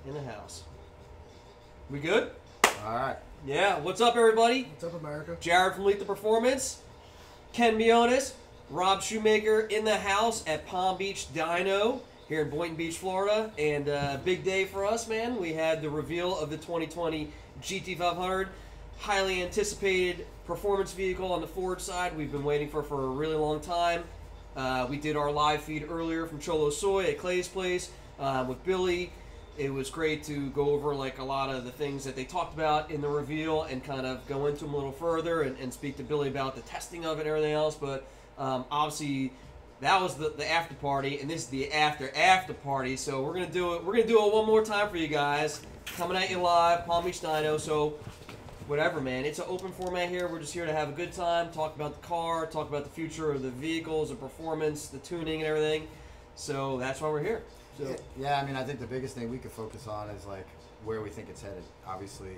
in the house. We good? All right. Yeah. What's up, everybody? What's up, America? Jared from Lethal Performance. Ken Bjonnes Rob Shoemaker in the house at Palm Beach Dyno here in Boynton Beach, Florida. And big day for us, man. We had the reveal of the 2020 GT500. Highly anticipated performance vehicle on the Ford side. We've been waiting for a really long time. We did our live feed earlier from Cholo Soy at Clay's place with Billy. It was great to go over like a lot of the things that they talked about in the reveal and kind of go into them a little further and speak to Billy about the testing of it and everything else. But obviously that was the after party, and this is the after party. So we're gonna do it. We're gonna do it one more time for you guys. Coming at you live, Palm Beach Dyno. So whatever, man. It's an open format here. We're just here to have a good time, talk about the car, talk about the future of the vehicles, the performance, the tuning, and everything. So that's why we're here. So. Yeah, I mean, I think the biggest thing we could focus on is like where we think it's headed. Obviously,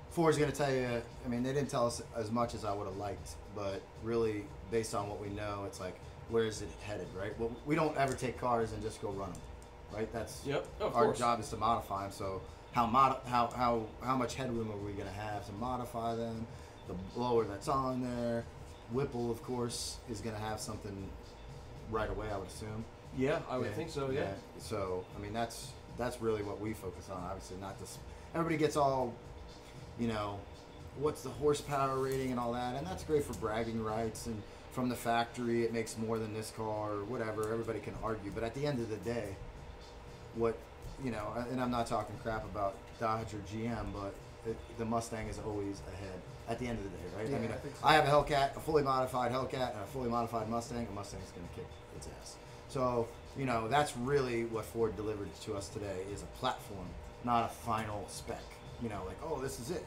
Ford's going to tell you. I mean, they didn't tell us as much as I would have liked, but really, based on what we know, it's like where is it headed, right? Well, we don't ever take cars and just go run them, right? That's our job is to modify them. So how much headroom are we going to have to modify them? The blower that's on there, Whipple, of course, is going to have something right away, I would assume. Yeah, I would think so. Yeah. So I mean, that's really what we focus on. Obviously, not this. Everybody gets all, you know, what's the horsepower rating and all that, and that's great for bragging rights. And from the factory, it makes more than this car or whatever. Everybody can argue, but at the end of the day, what you know, and I'm not talking crap about Dodge or GM, but the Mustang is always ahead. At the end of the day, right? Yeah, I mean, I think so. I have a Hellcat, a fully modified Hellcat, and a fully modified Mustang. A Mustang's going to kick its ass. So, you know, that's really what Ford delivered to us today is a platform, not a final spec. You know, like, oh, this is it.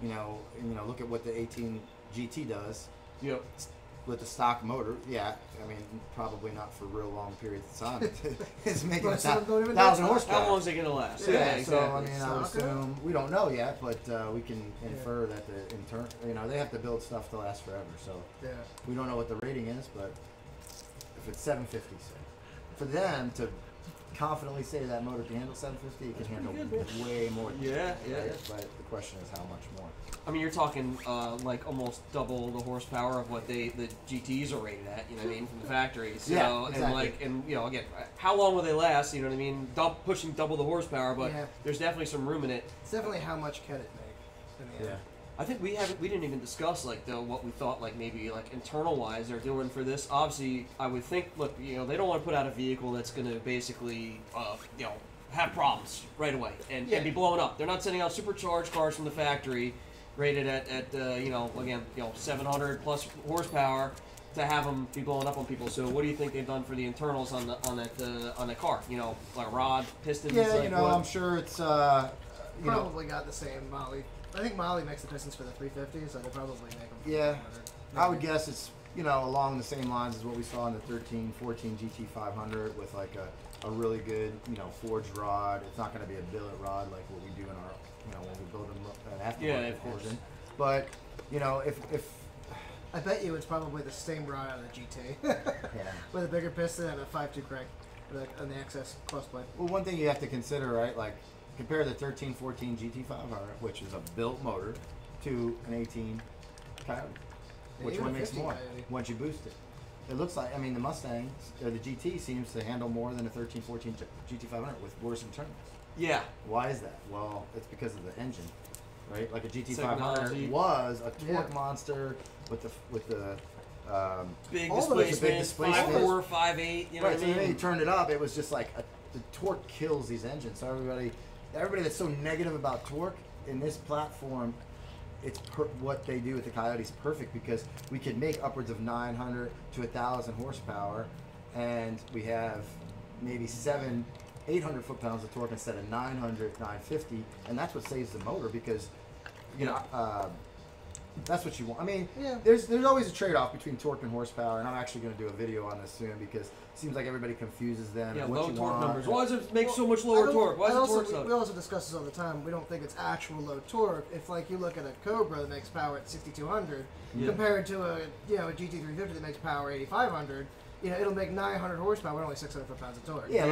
You know, look at what the 18 GT does. Yep. With the stock motor, yeah. I mean, probably not for real long periods of time. It's making 1,000 horsepower. How long is it going to last? Yeah, exactly. So I mean, I would assume we don't know yet, but we can infer that the internal, you know, they have to build stuff to last forever. So we don't know what the rating is, but if it's 750, say, for them to confidently say that motor can handle 750, it can handle way more. Than that, But the question is how much more. I mean, you're talking like almost double the horsepower of what the GTs are rated at. You know what I mean, from the factory. So, yeah, exactly. and you know, again, how long will they last? You know what I mean, pushing double the horsepower, but there's definitely some room in it. It's definitely how much can it make in the end. I think we didn't even discuss like what we thought like maybe like internal wise they're doing for this. Obviously, I would think, look, you know, they don't want to put out a vehicle that's going to basically you know, have problems right away and be blown up. They're not sending out supercharged cars from the factory rated at you know, again, you know, 700 plus horsepower to have them be blowing up on people. So what do you think they've done for the internals on the car? You know, like rod, pistons. Yeah, like you know, what? I'm sure it's Probably got the same Molly. I think Molly makes the pistons for the 350, so they probably make them. Yeah, I would guess it's, you know, along the same lines as what we saw in the 13, 14 GT500 with like a really good, you know, forged rod. It's not going to be a billet rod like what we do in our, you know, when we build an aftermarket version. But, you know, if I bet you it's probably the same rod on the GT. With a bigger piston and a 5.2 crank on the XS cross plate. Well, one thing you have to consider, right, like, compare the 13, 14 GT500, which is a built motor, to an 18 Coyote. Which one makes more once you boost it? It looks like, I mean, the Mustangs, or the GT seems to handle more than a 13, 14 GT500 with worse internals. Yeah. Why is that? Well, it's because of the engine, right? Like a GT500 Technology. was a torque monster with the big displacement, 5.4, 5.8. You know what I mean? So when you turned it up, it was just like the torque kills these engines. So everybody that's so negative about torque in this platform, it's what they do with the Coyote is perfect because we can make upwards of 900 to 1,000 horsepower, and we have maybe 800 foot-pounds of torque instead of 900, 950, and that's what saves the motor because, you know, that's what you want. I mean, there's always a trade-off between torque and horsepower, and I'm actually going to do a video on this soon because it seems like everybody confuses them. Yeah, and low torque numbers. Why does it make so much lower torque? Why is the torque so? We also discuss this all the time. We don't think it's actual low torque. If like you look at a Cobra that makes power at 6,200 compared to a GT350 that makes power 8,500, you know, it'll make 900 horsepower with only 600 foot-pounds of torque. Yeah,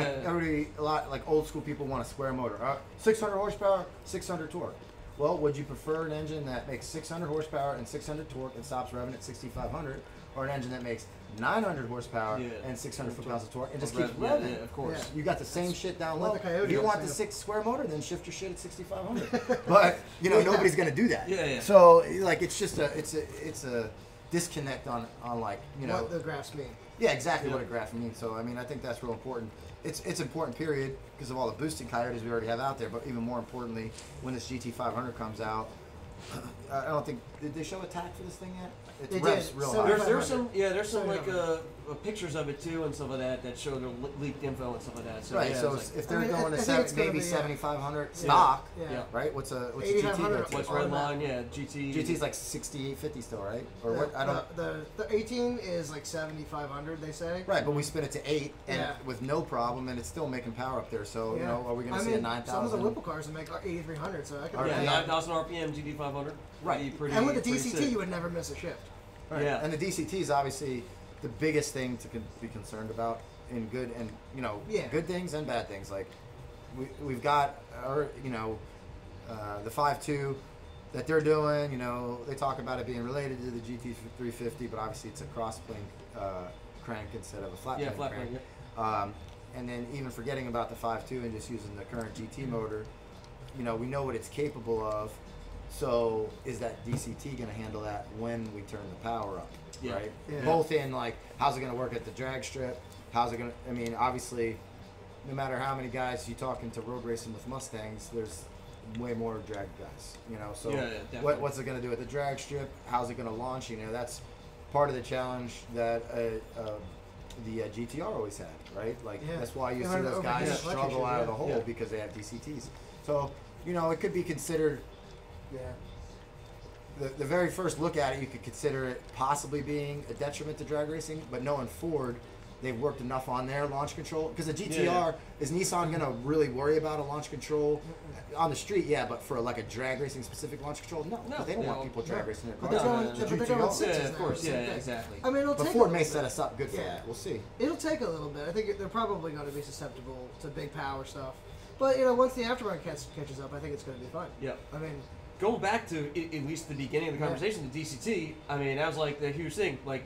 like old school people want a square motor. 600 horsepower, 600 torque. Well, would you prefer an engine that makes 600 horsepower and 600 torque and stops revving at 6,500, or an engine that makes 900 horsepower and 600 foot-pounds of torque and just keeps revving? Yeah, of course. Yeah. You got the same shit down Like low. the Coyote If you want also. the 6 square motor, then shift your shit at 6,500. But you know, nobody's gonna do that. Yeah. So like, it's just it's a disconnect on like, you know, What the graphs mean. yeah, exactly what a graph means. So I mean, I think that's real important. It's important, period, because of all the boosting Coyotes we already have out there. But even more importantly, when this GT500 comes out, I don't think, did they show a tag for this thing yet? It revs did. real So high. There's some like 700. pictures of it too and stuff like that show the leaked info and stuff like that. So, Right, yeah, so it's like, if they're I mean, going I to think it's gonna maybe be, 7,500 stock, Yeah. right? What's a GT 8,500 go to? what's on red that. line? Yeah, GT. GT's like 6,850 still, right? Or what? I don't. The 18 is like 7,500, they say. Right, but we spin it to 8 and Yeah. with no problem, and it's still making power up there. So you know, are we going to see a 9,000? Some of the Whipple cars will make like 8,300, so that could Yeah, be. 9,000 RPM GT500. Right. Pretty, And with the pretty DCT, sick. you would never miss a shift. Right. Yeah. And the DCT is obviously the biggest thing to be concerned about in good and, you know, good things and bad things. Like we've got our, you know, the 5.2 that they're doing, you know, they talk about it being related to the GT350, but obviously it's a cross-plane crank instead of a flat plane crank. Yeah. And then even forgetting about the 5.2 and just using the current GT motor, you know, we know what it's capable of. So is that DCT going to handle that when we turn the power up, right? Yeah. Both in like, how's it going to work at the drag strip? How's it going to, I mean, obviously, no matter how many guys you talk into road racing with Mustangs, there's way more drag guys, you know? So what's it going to do at the drag strip? How's it going to launch? You know, that's part of the challenge that the GTR always had, right? Like, that's why you see those guys struggle out of the hole because they have DCTs. So, you know, it could be considered. Yeah. The very first look at it, you could consider it possibly being a detriment to drag racing, but knowing Ford, they've worked enough on their launch control. Because the GTR, is Nissan going to really worry about a launch control on the street? Yeah, but for like a drag racing specific launch control, no. Because they don't want people drag racing their cars. But they're going sixes of course, now, exactly. I mean, but Ford may set us up good for that. We'll see. It'll take a little bit. I think they're probably going to be susceptible to big power stuff. But, you know, once the aftermarket catches up, I think it's going to be fun. Yeah. I mean, going back to at least the beginning of the conversation, the DCT, I mean, that was like the huge thing. Like,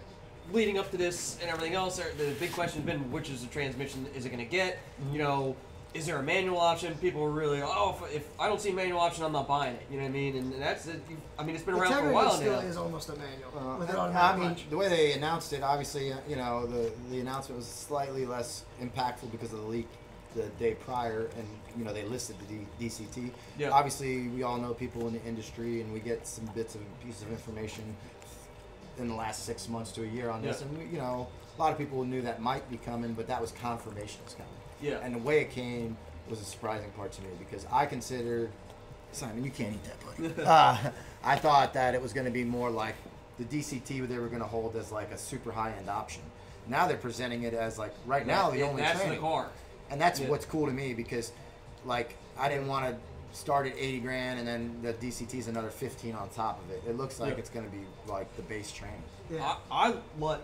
leading up to this and everything else, the big question has been, which is the transmission is it going to get? You know, is there a manual option? People were really, if I don't see a manual option, I'm not buying it. You know what I mean? And that's it. I mean, it's been around for a while still now. is almost a manual. I mean, the way they announced it, obviously, you know, the announcement was slightly less impactful because of the leak the day prior, and you know they listed the DCT. Yeah. Obviously, we all know people in the industry, and we get some bits and pieces of information in the last 6 months to a year on this, and you know a lot of people knew that might be coming, but that was confirmation it's coming. Yeah. And the way it came was a surprising part to me because I considered, Simon, you can't eat that, buddy. I thought that it was going to be more like the DCT they were going to hold as like a super high-end option. Now they're presenting it as like now the only that's training. the car. And that's what's cool to me because, like, I didn't want to start at 80 grand and then the DCT's another 15 on top of it. It looks like it's going to be like the base training. Yeah.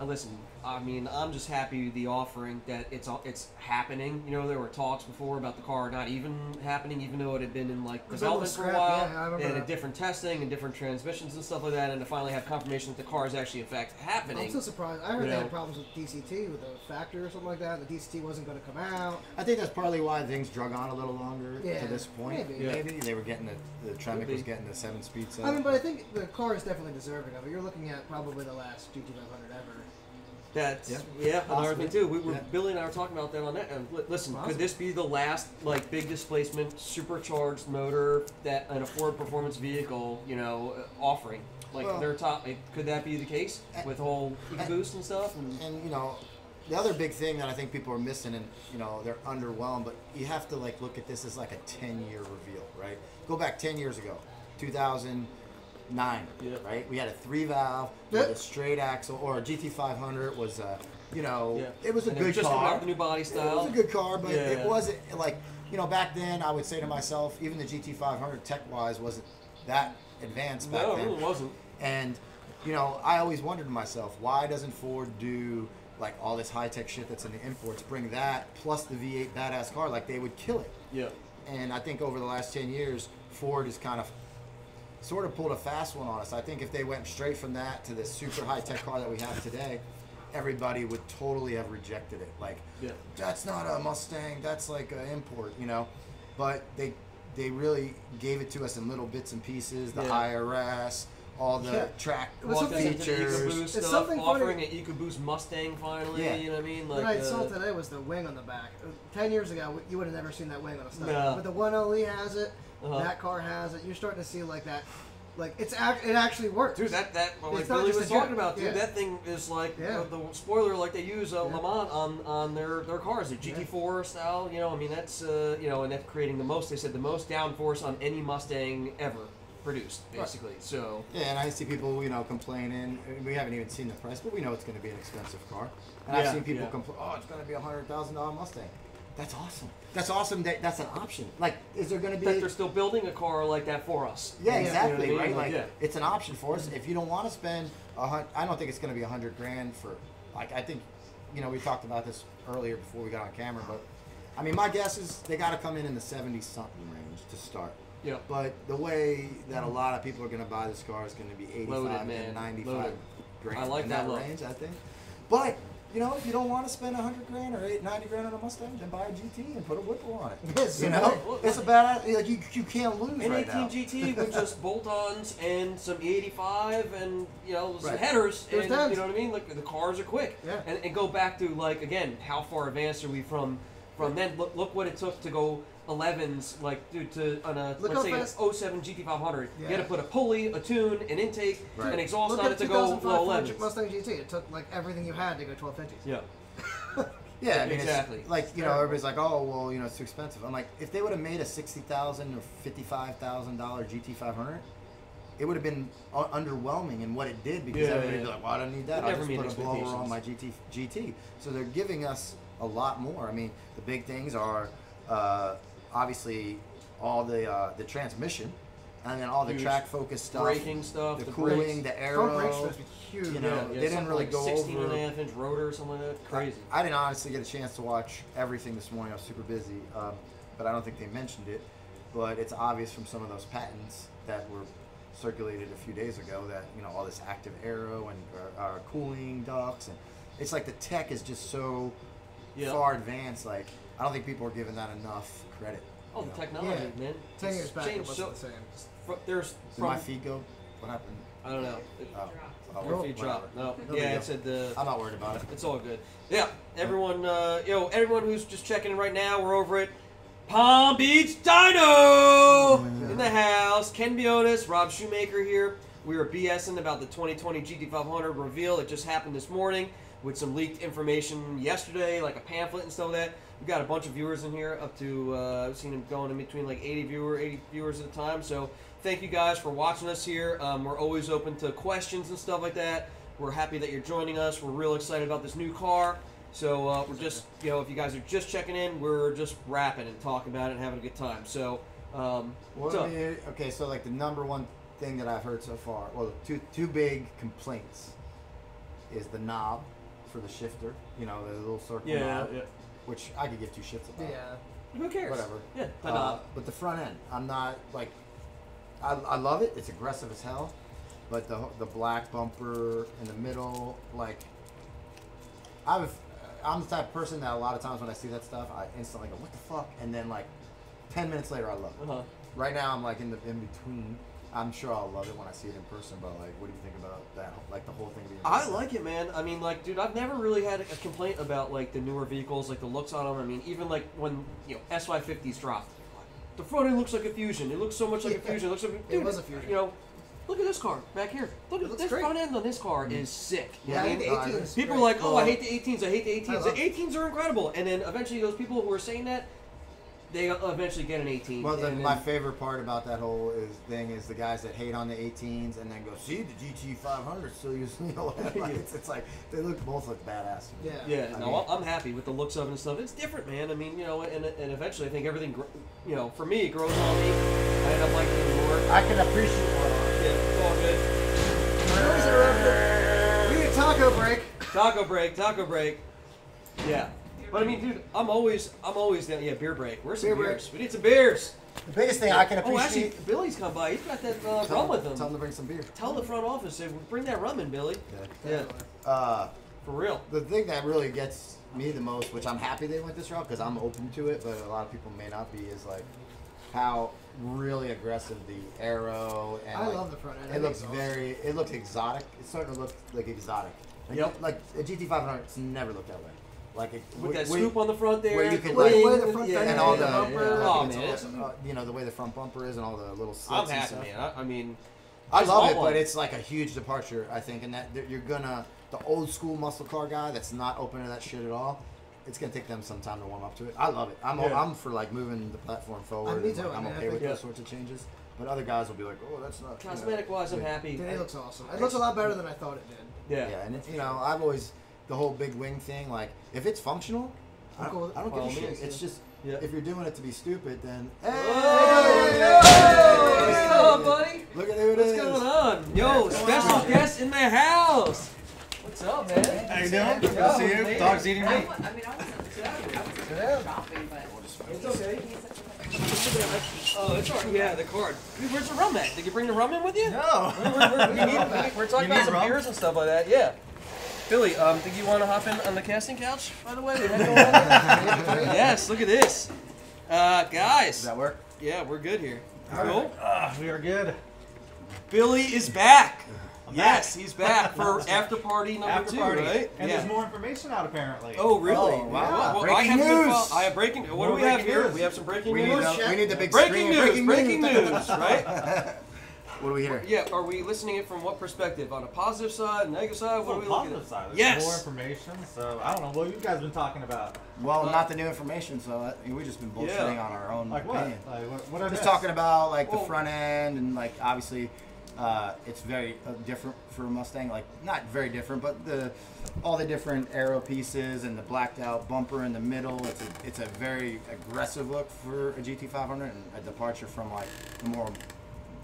Listen. I mean, I'm just happy with the offering that it's happening. You know, there were talks before about the car not even happening, even though it had been in like development for a while, and a different testing and different transmissions and stuff like that, and to finally have confirmation that the car is actually in fact happening. I'm so surprised. I heard they had problems with DCT with the factor or something like that. The DCT wasn't going to come out. I think that's partly why things drug on a little longer to this point. Maybe they were getting the Tremec was getting the 7-speed. I mean, but I think the car is definitely deserving of it. You're looking at probably the last GT500 ever. That's another thing too. Billy and I were talking about that on that. And listen, could this be the last like big displacement supercharged motor that an Ford performance vehicle, you know, offering? Like their top, could that be the case with whole EcoBoost and stuff? And you know, the other big thing that I think people are missing, and you know, they're underwhelmed, but you have to like look at this as like a 10-year reveal, right? Go back 10 years ago, 2009, right? We had a 3-valve with a straight axle, or a GT500 was, you know, it was a good just car. Out the new body style. It was a good car, but it wasn't like, you know, back then I would say to myself, even the GT500 tech-wise wasn't that advanced back then. No, it wasn't. And, you know, I always wondered to myself, why doesn't Ford do like all this high-tech shit that's in the imports, bring that plus the V8 badass car, like they would kill it. Yeah. And I think over the last 10 years, Ford has kind of sort of pulled a fast one on us. I think if they went straight from that to this super high-tech car that we have today, everybody would totally have rejected it. Like, that's not a Mustang, that's like an import, you know? But they really gave it to us in little bits and pieces, the IRS, all the track features. It's something offering an EcoBoost Mustang finally, you know what I mean? Like, what I saw today was the wing on the back. 10 years ago, you would have never seen that wing on a Mustang. No. But the 1LE has it, that car has it. You're starting to see like that. Like, it actually works. Dude, like Billy was talking about, dude, that thing is like the spoiler like they use Le Mans on their cars, the GT4 style, you know, I mean, that's, you know, and that's creating the most, they said, the most downforce on any Mustang ever produced, basically. So yeah, and I see people, you know, complaining. We haven't even seen the price, but we know it's going to be an expensive car. And I've seen people complain, oh, it's going to be $100,000 Mustang. That's awesome. That's awesome. That's an option. Like, is there going to be? That they're still building a car like that for us. Yeah, exactly. You know what I mean? Right. Like, it's an option for us. If you don't want to spend I don't think it's going to be $100,000 for. Like, I think, you know, we talked about this earlier before we got on camera, but I mean, my guess is they got to come in the 70-something range to start. Yeah. But the way that a lot of people are going to buy this car is going to be 85 and 95 grand. I like in that range, I think. But you know, if you don't want to spend $100,000 or $90,000 on a Mustang, then buy a GT and put a Whipple on it. You know, it's a badass. Like you can't lose right now. An 18 GT with just bolt-ons and some E85 and you know some headers, and you know what I mean. Like the cars are quick. Yeah. And go back to like again, how far advanced are we from then? Look what it took to go 11s, like dude, to on a let's say an 07 GT500. You had to put a pulley, a tune, an intake, an exhaust on it to go low 11s. Mustang GT. It took like everything you had to go 1250s. Yeah. Yeah, I mean, exactly. It's like, you know, everybody's like, oh, well, you know, it's too expensive. I'm like, if they would have made a $60,000 or $55,000 GT500, it would have been underwhelming in what it did because everybody'd be like, well, I don't need that. I'll just put a blower on my GT. So they're giving us a lot more. I mean, the big things are obviously all the transmission, and then all the track focused stuff, braking stuff, the cooling, brakes. the aero. Front brakes supposed to be huge. You know, they didn't really go 16.5-inch rotor or something like that. Crazy. I didn't honestly get a chance to watch everything this morning. I was super busy, but I don't think they mentioned it. But it's obvious from some of those patents that were circulated a few days ago that, you know, all this active aero and cooling ducts, and it's like the tech is just so far advanced. Like, I don't think people are giving that enough credit. Oh, the technology, man. 10 years back, it wasn't the same. Did my feed go? What happened? I don't know. Your feed dropped. No. It said I'm not worried about it. It's all good. Yeah, everyone, everyone who's just checking in right now, we're over at Palm Beach Dyno in the house. Ken Bjonnes, Rob Shoemaker here. We were BSing about the 2020 GT500 reveal that just happened this morning with some leaked information yesterday, like a pamphlet and stuff like that. We've got a bunch of viewers in here, up to, I've seen them going in between like 80 viewers at a time. So thank you guys for watching us here. We're always open to questions and stuff like that. We're happy that you're joining us. We're real excited about this new car. So we're just, if you guys are just checking in, we're just rapping and talking about it and having a good time. So, okay, so like the number one thing that I've heard so far, well, two big complaints is the knob for the shifter, the little circle knob, which I could give two shits about. Yeah. Who cares? Whatever. Yeah, but the front end, I'm not, like, I love it. It's aggressive as hell. But the black bumper in the middle, like, I'm the type of person that a lot of times when I see that stuff, I instantly go, what the fuck? And then, like, 10 minutes later, I love it. Right now, I'm, like, in between. I'm sure I'll love it when I see it in person, but, like, what do you think about that? Like, the whole thing being... I like it, man. I mean, like, dude, I've never really had a complaint about, like, the newer vehicles, like, the looks on them. I mean, even, like, when, S550s dropped, the front end looks like a Fusion. It looks so much like a Fusion. It looks like... Dude, it was a Fusion. Look at this car back here. Look at this front end on this car is sick. Yeah, I hate the 18s. People are like, oh, I hate the 18s. I hate the 18s. The 18s are incredible. And then eventually those people who are saying that, they eventually get an 18. Well, my favorite part about that whole thing is the guys that hate on the 18s and then go, see, the GT500 still uses headlights. It's like, they both look badass to me. Yeah. I'm happy with the looks of it and stuff. It's different, man. I mean, and eventually I think everything, for me, it grows on me. I end up liking it more. I can appreciate it. Yeah, it's all good. We need a taco break. Taco break. Yeah. But I mean, dude, I'm always down. Yeah, beer break. Where's some Beer break. beers? We need some beers. The biggest thing I can Oh, appreciate. actually, Billy's come by. He's got that rum with him. Tell him to bring some beer. Tell the front office to bring that rum in, Billy. Yeah. For real. The thing that really gets me the most, which I'm happy they went this route because I'm open to it, but a lot of people may not be, is like how really aggressive the aero and I love the front end. It looks it looks exotic. It's starting to look like exotic. Like, Yep. like a GT500, it's never looked that way. Like With that scoop on the front there. where you can Way like the front fender and all and the the bumper. Oh, it's man, all- you know the way the front bumper is and all the little slits I'm and happy, stuff. man. I mean, I just love want it, one. but it's like a huge departure, I think, and that you're gonna the old school muscle car guy that's not open to that shit at all. It's gonna take them some time to warm up to it. I love it. I'm for like moving the platform forward. Me and, too. like, I'm I mean, I okay with think- those sorts of changes. But other guys will be like, oh, that's not. cosmetic wise, I'm happy. Dude, it looks awesome. It looks a lot better than I thought it did. Yeah. Yeah, and it's, I've always the whole big wing thing. Like, if it's functional, I cool with it. don't give By a all shit. means, It's just Yeah. if you're doing it to be stupid, then Hey! hey, What's up, buddy? look at who it What's is. going on? Yo, special guest in the house. What's up, man? How you doing? Good Yo, to see you. man. Dog's eating I me. wasn't shopping, but It's okay. he's Oh, it's all right. Yeah, the card. Dude, where's the rum at? Did you bring the rum in with you? No. We're talking You about need some rum? beers and stuff like that. Yeah. Billy, think you want to hop in on the casting couch? By the way, we had no one. Yes. Look at this, Does guys. that work? Yeah, we're good here. Cool. We are good. Billy is back. I'm Yes, back. he's back for after party number After 2, party. right? And yeah. there's more information out apparently. Oh, really? Oh, wow. Well, Breaking I have news. I have breaking. What do More we have breaking here? news. We have some breaking We news. need the big Breaking screen. news. Breaking news. Right? What do we hear? Yeah. Are we listening it from what perspective? On a positive side, negative side? What are we looking positive at? side. There's Yes. more information. So I don't know what you guys been talking about. Well, not the new information, so we've just been bullshitting Yeah. on our own Like what? opinion. Like what I Just missed? talking about like Well- the front end and like obviously it's very different for a Mustang. Like not very different, but all the different aero pieces and the blacked out bumper in the middle. It's a very aggressive look for a GT500 and a departure from like the more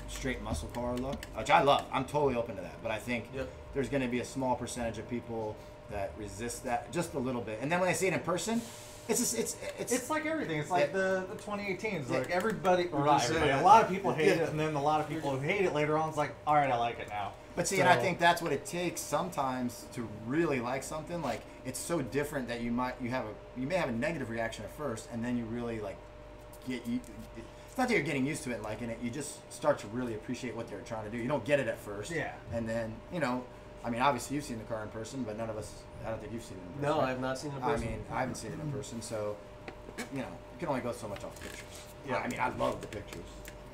straight muscle car look, which I love. I'm totally open to that, but I think Yep. there's going to be a small percentage of people that resist that just a little bit, and then when they see it in person, It's like everything. It's like the 2018s. Like Yeah. everybody, or We're not just everybody. saying. A lot of people hate Yeah. it, and then a lot of people who hate it later on is like, all right, I like it now. But see, So- and I think that's what it takes sometimes to really like something. Like it's so different that you may have a negative reaction at first, and then you really like it's not that you're getting used to it and liking it. You just start to really appreciate what they're trying to do. You don't get it at first. Yeah. And then I mean, obviously you've seen the car in person, but none of us. I don't think you've seen it in person. No, right? I have not seen it in I person. mean, I haven't seen it in person, so you can only go so much off pictures. Yeah. I mean, I love the pictures,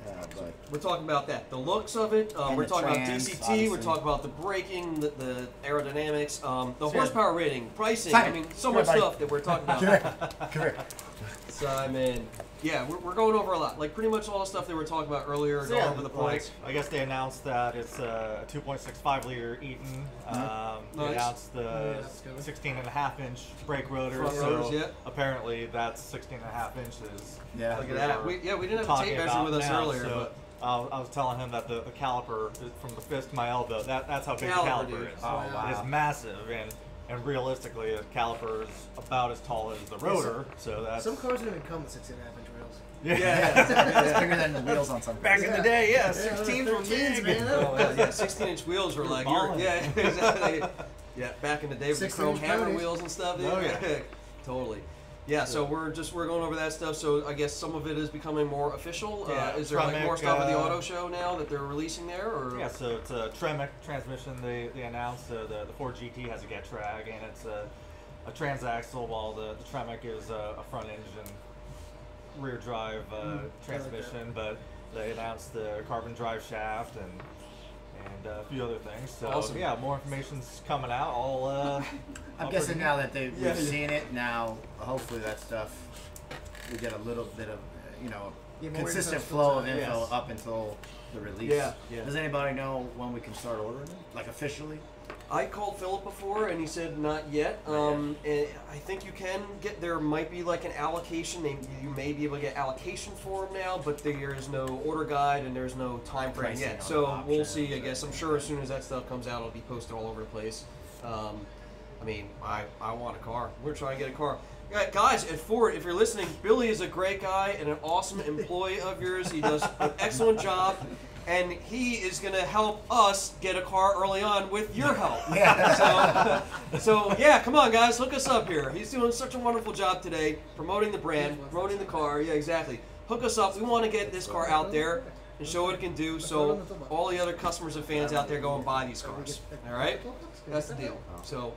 but We're talking about that, the looks of it. And We're the talking about trans, DCT. obviously. We're talking about the braking, the aerodynamics, the Sure. horsepower rating, pricing. Simon, I mean, so come much here, buddy. stuff that we're talking about. come here. Simon. Yeah, we're going over a lot. Like pretty much all the stuff that we were talking about earlier, So going yeah, over the like, points. I guess they announced that it's a 2.65 liter Eaton. They Nice. announced the Yeah, that's good. 16.5-inch brake rotor. Front so rotors, yeah. apparently that's 16.5 inches. Yeah. Look at that. We didn't have a Talking tape measure about with us now, earlier, so I was telling him that the caliper is from the fist to my elbow. That's how big Caliper, the dude. caliper is. Oh, wow. It's massive, and realistically, the caliper is about as tall as the rotor. So that's Some cars don't even come with 16.5-inch wheels. It's bigger than the wheels on something. back in the day, yeah, Yeah, 16s were 13s, big. man. Oh, yeah, 16-inch wheels were like, Balling. yeah, exactly. Yeah, back in the day with the 16-inch chrome hammer ponies. wheels and stuff. Dude. Oh, yeah. Totally. Yeah, so we're going over that stuff. So I guess some of it is becoming more official. Yeah, Is there like more Tremec, stuff at the auto show now that they're releasing there? Or Yeah, so it's a Tremec transmission. They announced the Ford GT has a Getrag, and it's a transaxle, while the Tremec is a front engine rear drive transmission. But they announced the carbon drive shaft and a few other things. So Awesome. yeah, more information's coming out. All I'm guessing now that we've Yeah. seen it, now hopefully that stuff, we get a little bit of, Yeah, more consistent info flow of comes out. info Yes. up until the release. Yeah. Does anybody know when we can start ordering it? Like officially? I called Philip before, and he said not yet. And I think you can get. There might be like an allocation. You may be able to get allocation for them now, but there is no order guide and there's no time frame Pricing yet. on So we'll options see. I or- guess I'm sure as soon as that stuff comes out, it'll be posted all over the place. I mean, I want a car. We're trying to get a car. Yeah, guys, at Ford, if you're listening, Billy is a great guy and an awesome employee of yours. He does an excellent job, and he is going to help us get a car early on with your help. Yeah. So yeah, come on, guys, hook us up here. He's doing such a wonderful job today, promoting the brand, promoting the car. Yeah, exactly. Hook us up. We want to get this car out there and show what it can do, so all the other customers and fans out there go and buy these cars. All right, that's the deal. So,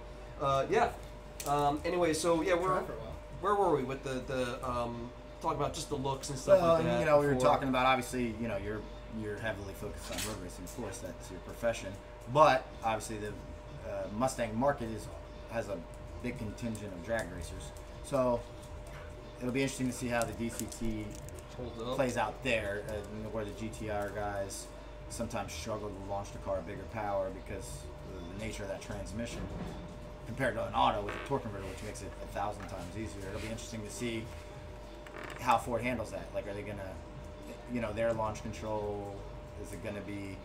yeah. Anyway, so yeah, where were we with the talking about just the looks and stuff like that? You know, we were talking about, obviously, you know, you're heavily focused on road racing, of course, that's your profession. But obviously, the Mustang market has a big contingent of drag racers. So it'll be interesting to see how the DCT plays out there, where the GTR guys sometimes struggle to launch the car at bigger power because of the nature of that transmission compared to an auto with a torque converter, which makes it 1,000 times easier. It'll be interesting to see how Ford handles that. Like, are they gonna, you know, their launch control, is it gonna be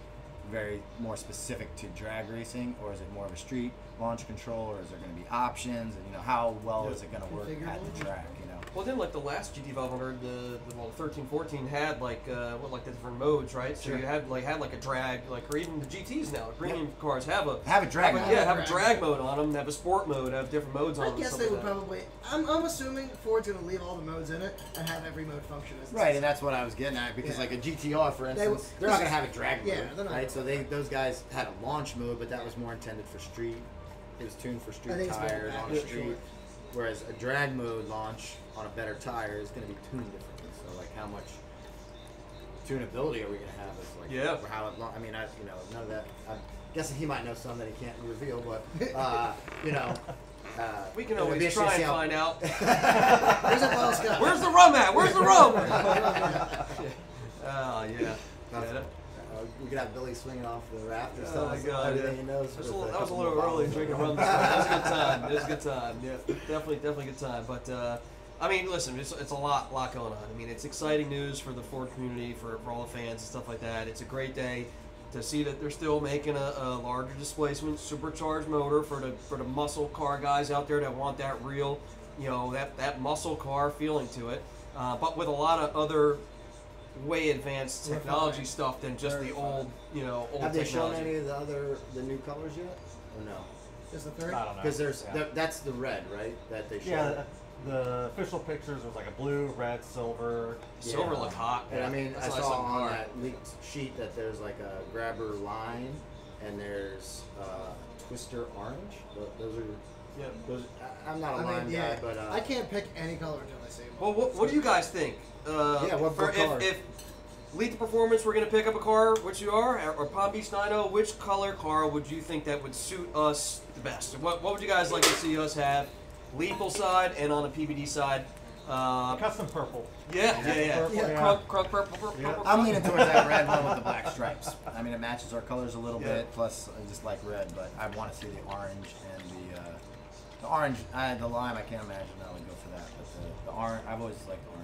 very more specific to drag racing, or is it more of a street launch control, or is there going to be options, and you know, how well is it going to work at the track, you know? Well, then, like the last GT500, the 13, 14 had like the different modes, right? So you had like a drag, like, or even the GTs now, the premium cars have a drag mode. Have a drag mode on them, have a sport mode, have different modes on them. I guess they would probably. I'm assuming Ford's going to leave all the modes in it and have every mode function as right, and that's what I was getting at, because like a GTR, for instance, they're not going to have a drag mode, right? So those guys had a launch mode, but that was more intended for street. It was tuned for street tires on the street, whereas a drag mode launch on a better tire is going to be tuned differently. So, like, how much tunability are we going to have? Is like, how it, I mean, you know, none of that. I'm guessing he might know some that he can't reveal, but you know, we can always try and find out. There's a ball scout. Where's the rum at? Where's the rum? Oh yeah. We could have Billy swinging off the rafters. Oh my God! He knows that was a little early drinking rum. That was a good time. It was a good time. Yeah, definitely good time. But I mean, listen, it's a lot going on. I mean, it's exciting news for the Ford community, for all the fans and stuff like that. It's a great day to see that they're still making a larger displacement supercharged motor for the muscle car guys out there that want that real, you know, that muscle car feeling to it. But with a lot of other way advanced technology stuff than just the old, you know, old technology. Have they shown any of the new colors yet, or no? Is the third? I don't know. Because there's that's the red, right? That they showed. Yeah, the official pictures was like a blue, red, silver. Silver looked hot. And I mean, I saw on that leaked sheet that there's like a grabber line, and there's twister orange. Those are. Yeah. I'm not a line guy, but I can't pick any color until I see them. Well, what do you guys think? What color? If Lethal Performance were going to pick up a car, which you are, or Palm Beach Dyno, which color car would you think that would suit us the best? What would you guys like to see us have? Lethal side and on the PBD side. Custom purple. Yeah. Crunk purple. I'm leaning towards that red one with the black stripes. I mean, it matches our colors a little bit. Plus, I just like red, but I want to see the orange and the orange. The lime, I can't imagine I would go for that. But the orange, I've always liked orange.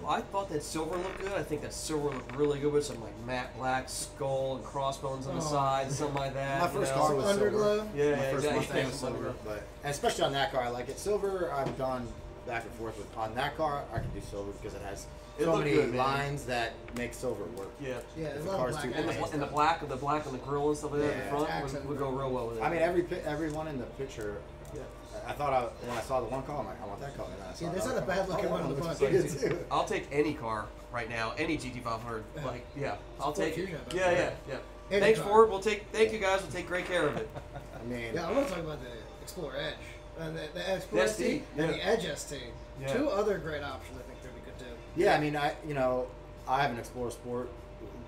I thought that silver looked good. I think that silver looked really good with some like matte black skull and crossbones on the side, something like that. My first car was underglow. silver. Yeah, my first exactly. Mustang was silver, but and especially on that car, I like it. Silver, I've gone back and forth with. On that car, I can do silver because it has so many lines that make silver work. Yeah. There's the car's too and the black on the grill and stuff like that in the front would go real well with it. I mean, every one in the picture. Yeah. I thought when I saw the one car, I'm like, I want that car. And there's not a bad looking one on the front. I'll take any car right now, any GT500. Like, I'll take it. Yeah. Thanks, Ford. Thank you guys. We'll take great care of it. I mean, I want to talk about the Explorer Edge and the Explorer ST and the Edge ST. Yeah. Two other great options I think they'd be good too. Yeah, I mean, I have an Explorer Sport.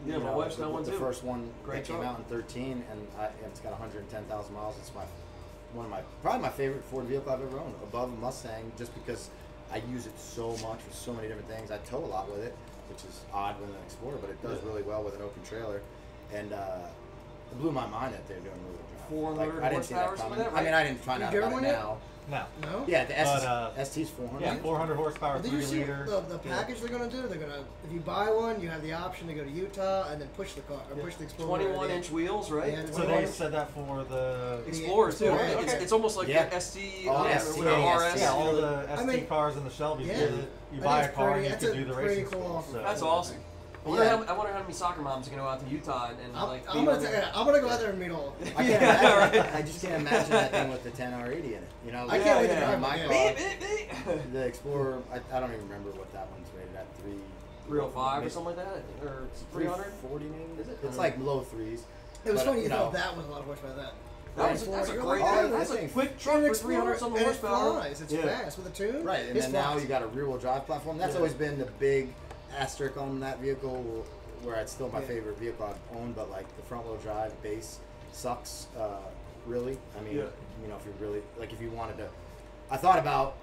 Yeah, my wife's got one too. The first one Great came out in 13, and it's got 110,000 miles. It's probably my favorite Ford vehicle I've ever owned, above a Mustang, just because I use it so much for so many different things. I tow a lot with it, which is odd with an Explorer, but it does really well with an open trailer. And it blew my mind that they're doing really good. 400 I didn't see that horsepower, coming. something like that, right? I mean, I didn't find out about it now. No. No. Yeah, the But, ST's 400. Yeah, 400 horsepower, Did 3 you see liter. the package they're gonna do? They're gonna, if you buy one, you have the option to go to Utah and then push the car or push the Explorer. 21-inch wheels, right? Yeah, So they said that for the Explorers too. Yeah, It's almost like Yeah. the ST, Oh, or ST, RS. yeah, all the ST I mean, cars and the Shelbys. yeah. You I buy a think it's car pretty- and you that's can a do the pretty racing cool school. offer. So. That's awesome. I wonder how many soccer moms are gonna go out to Utah and like. I'm gonna go out there and meet all. I can't imagine, I just can't imagine that thing with the 10R80 in it. You know, I can't wait to yeah. drive my one. car. Yeah. The Explorer, I don't even remember what that one's rated at. 305 or something like that, or 300. 340 maybe. Is it? It's like low threes. It was But, funny you you know, thought that was a lot of horsepower. That. That's a You're great like, thing. oh, That's a thing. quick truck for 300 something and horsepower. It flies. It's Yeah. fast with a tune. Right, and It's then now fast. you got a rear-wheel drive platform. That's Yeah. always been the big asterisk on that vehicle, where it's still my Yeah. favorite vehicle I've owned. But like the front-wheel drive base sucks. Really, I mean, Yeah. you know, if you really like, if you wanted to, I thought about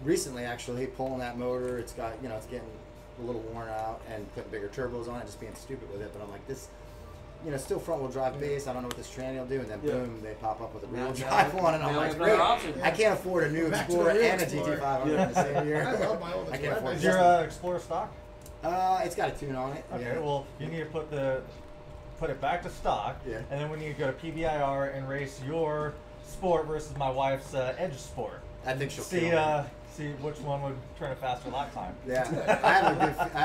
recently actually pulling that motor. It's got, you know, it's getting a little worn out, and putting bigger turbos on it, just being stupid with it. But I'm like, this, you know, still front-wheel drive base. I don't know what this tranny will do, and then Yeah. boom, they pop up with a Now- rear now- drive one, and I'm now like, it's another great. option. I can't afford a new Back to the Explorer real and a Explorer. GT500 in the same year. I love my old I can't Explorer. afford Is it. your Explorer stock? It's got a tune on it. Okay, yeah. well, you need to put it back to stock, Yeah. and then we need to go to PBIR and race your Sport versus my wife's Edge Sport. I think she'll See, kill me. see which one would turn a faster lap time. Yeah, I